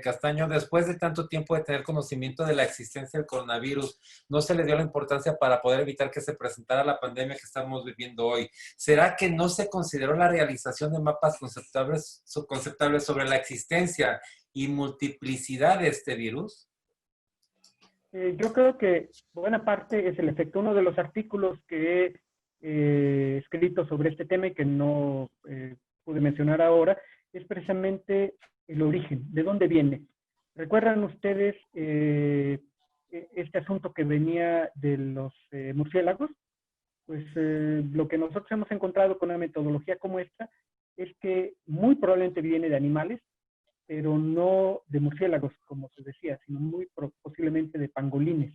Castaño, después de tanto tiempo de tener conocimiento de la existencia del coronavirus, ¿no se le dio la importancia para poder evitar que se presentara la pandemia que estamos viviendo hoy? ¿Será que no se consideró la realización de mapas conceptuales sobre la existencia y multiplicidad de este virus? Yo creo que buena parte es el efecto. Uno de los artículos que he escrito sobre este tema y que no pude mencionar ahora es precisamente el origen, de dónde viene. ¿Recuerdan ustedes este asunto que venía de los murciélagos? Pues lo que nosotros hemos encontrado con una metodología como esta es que muy probablemente viene de animales, pero no de murciélagos, como se decía, sino muy posiblemente de pangolines.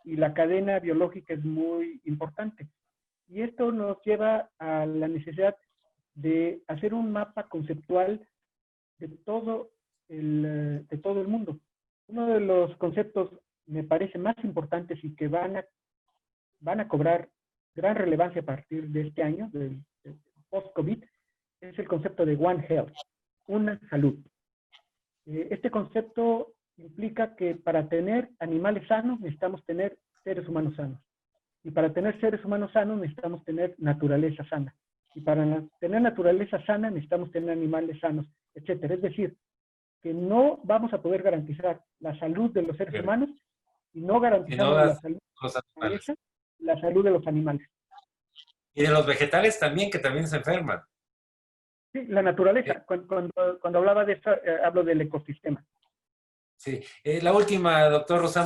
Y la cadena biológica es muy importante. Y esto nos lleva a la necesidad de hacer un mapa conceptual de todo el mundo. Uno de los conceptos, me parece, más importantes y que van a cobrar gran relevancia a partir de este año, del post-COVID, es el concepto de One Health, una salud. Este concepto implica que para tener animales sanos necesitamos tener seres humanos sanos. Y para tener seres humanos sanos necesitamos tener naturaleza sana. Y para tener naturaleza sana necesitamos tener animales sanos, etcétera. Es decir, que no vamos a poder garantizar la salud de los seres humanos y no Y no garantizamos la salud los de la animales. naturaleza, la salud de los animales. Y de los vegetales también, que también se enferman. Sí, la Eh, naturaleza. Cuando hablaba de esto, hablo del ecosistema. Sí, la última, doctor Rosa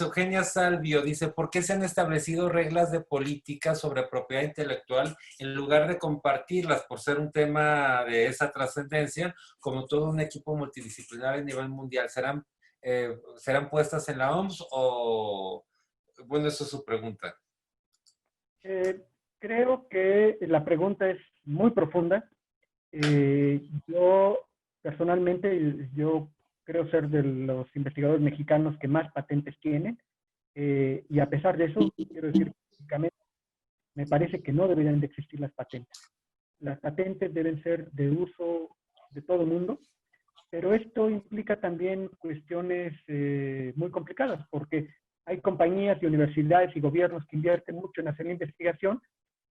Eugenia Salvio dice, ¿por qué se han establecido reglas de política sobre propiedad intelectual en lugar de compartirlas por ser un tema de esa trascendencia, como todo un equipo multidisciplinario a nivel mundial? ¿Serán puestas en la OMS o...? Bueno, eso es su pregunta. Eh, Creo que la pregunta es muy profunda. Yo personalmente, yo creo ser de los investigadores mexicanos que más patentes tienen, y a pesar de eso, quiero decir, básicamente, me parece que no deberían de existir las patentes. Las patentes deben ser de uso de todo el mundo, pero esto implica también cuestiones muy complicadas, porque hay compañías y universidades y gobiernos que invierten mucho en hacer la investigación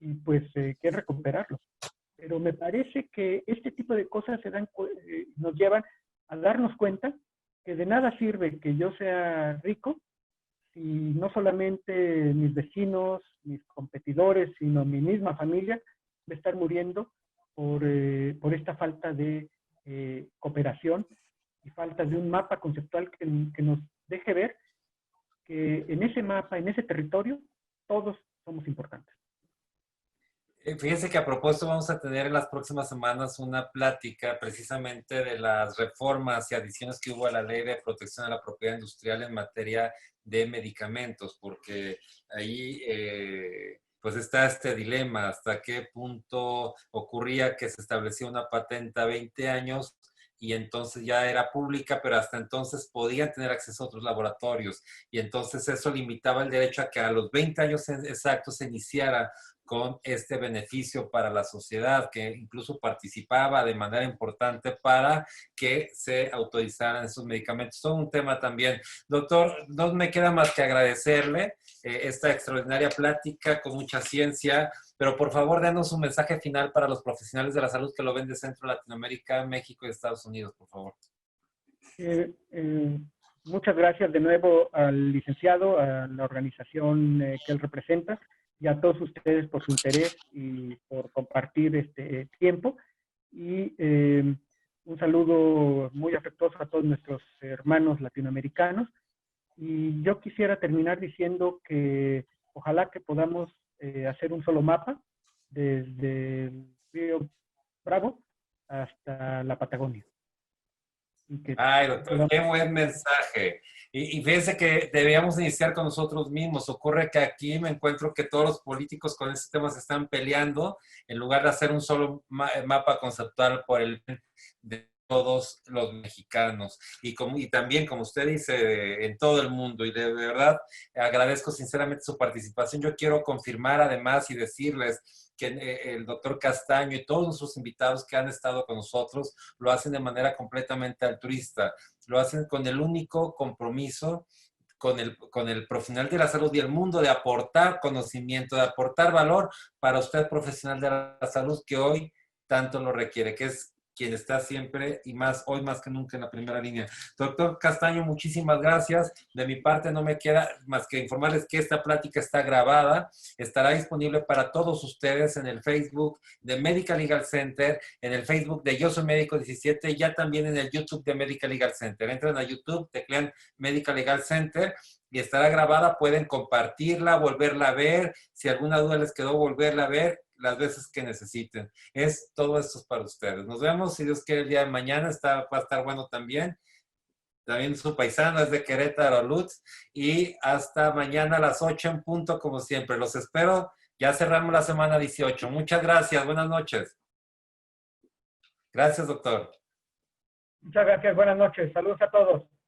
y pues quieren recuperarlo. Pero me parece que este tipo de cosas nos llevan a darnos cuenta que de nada sirve que yo sea rico si no solamente mis vecinos, mis competidores, sino mi misma familia va a estar muriendo por esta falta de cooperación y falta de un mapa conceptual que nos deje ver que en ese mapa, en ese territorio, todos somos importantes. Fíjense que a propósito vamos a tener en las próximas semanas una plática precisamente de las reformas y adiciones que hubo a la Ley de Protección a la Propiedad Industrial en materia de medicamentos, porque ahí pues está este dilema, hasta qué punto ocurría que se establecía una patente a 20 años y entonces ya era pública, pero hasta entonces podían tener acceso a otros laboratorios y entonces eso limitaba el derecho a que a los 20 años exactos se iniciara con este beneficio para la sociedad, que incluso participaba de manera importante para que se autorizaran esos medicamentos. Todo un tema también. Doctor, no me queda más que agradecerle esta extraordinaria plática con mucha ciencia, pero por favor, denos un mensaje final para los profesionales de la salud que lo ven de Centro Latinoamérica, México y Estados Unidos, por favor. Eh, eh, Muchas gracias de nuevo al licenciado, a la organización que él representa y a todos ustedes por su interés y por compartir este tiempo. Y un saludo muy afectuoso a todos nuestros hermanos latinoamericanos. Y yo quisiera terminar diciendo que ojalá que podamos hacer un solo mapa desde el río Bravo hasta la Patagonia. Y que Ay, doctor, podamos... qué buen mensaje. Y fíjense que debíamos iniciar con nosotros mismos. Ocurre que aquí me encuentro que todos los políticos con estos temas están peleando en lugar de hacer un solo mapa conceptual por el bien de todos los mexicanos. Y también, como usted dice, en todo el mundo. Y de verdad agradezco sinceramente su participación. Yo quiero confirmar además y decirles que el doctor Castaño y todos nuestros invitados que han estado con nosotros lo hacen de manera completamente altruista, lo hacen con el único compromiso con el profesional de la salud y el mundo de aportar conocimiento, de aportar valor para usted profesional de la salud que hoy tanto lo requiere, que es quien está siempre y más hoy más que nunca en la primera línea. Doctor Castaño, muchísimas gracias. De mi parte no me queda más que informarles que esta plática está grabada, estará disponible para todos ustedes en el Facebook de Medical Legal Center, en el Facebook de Yo Soy Médico 17 y ya también en el YouTube de Medical Legal Center. Entran a YouTube, teclean Medical Legal Center y estará grabada, pueden compartirla, volverla a ver, si alguna duda les quedó, volverla a ver las veces que necesiten. Todo esto es para ustedes. Nos vemos, si Dios quiere, el día de mañana. Va a estar bueno también. También su paisano es de Querétaro, Lutz. Y hasta mañana a las 8 en punto, como siempre. Los espero. Ya cerramos la semana 18. Muchas gracias. Buenas noches. Gracias, doctor. Muchas gracias. Buenas noches. Saludos a todos.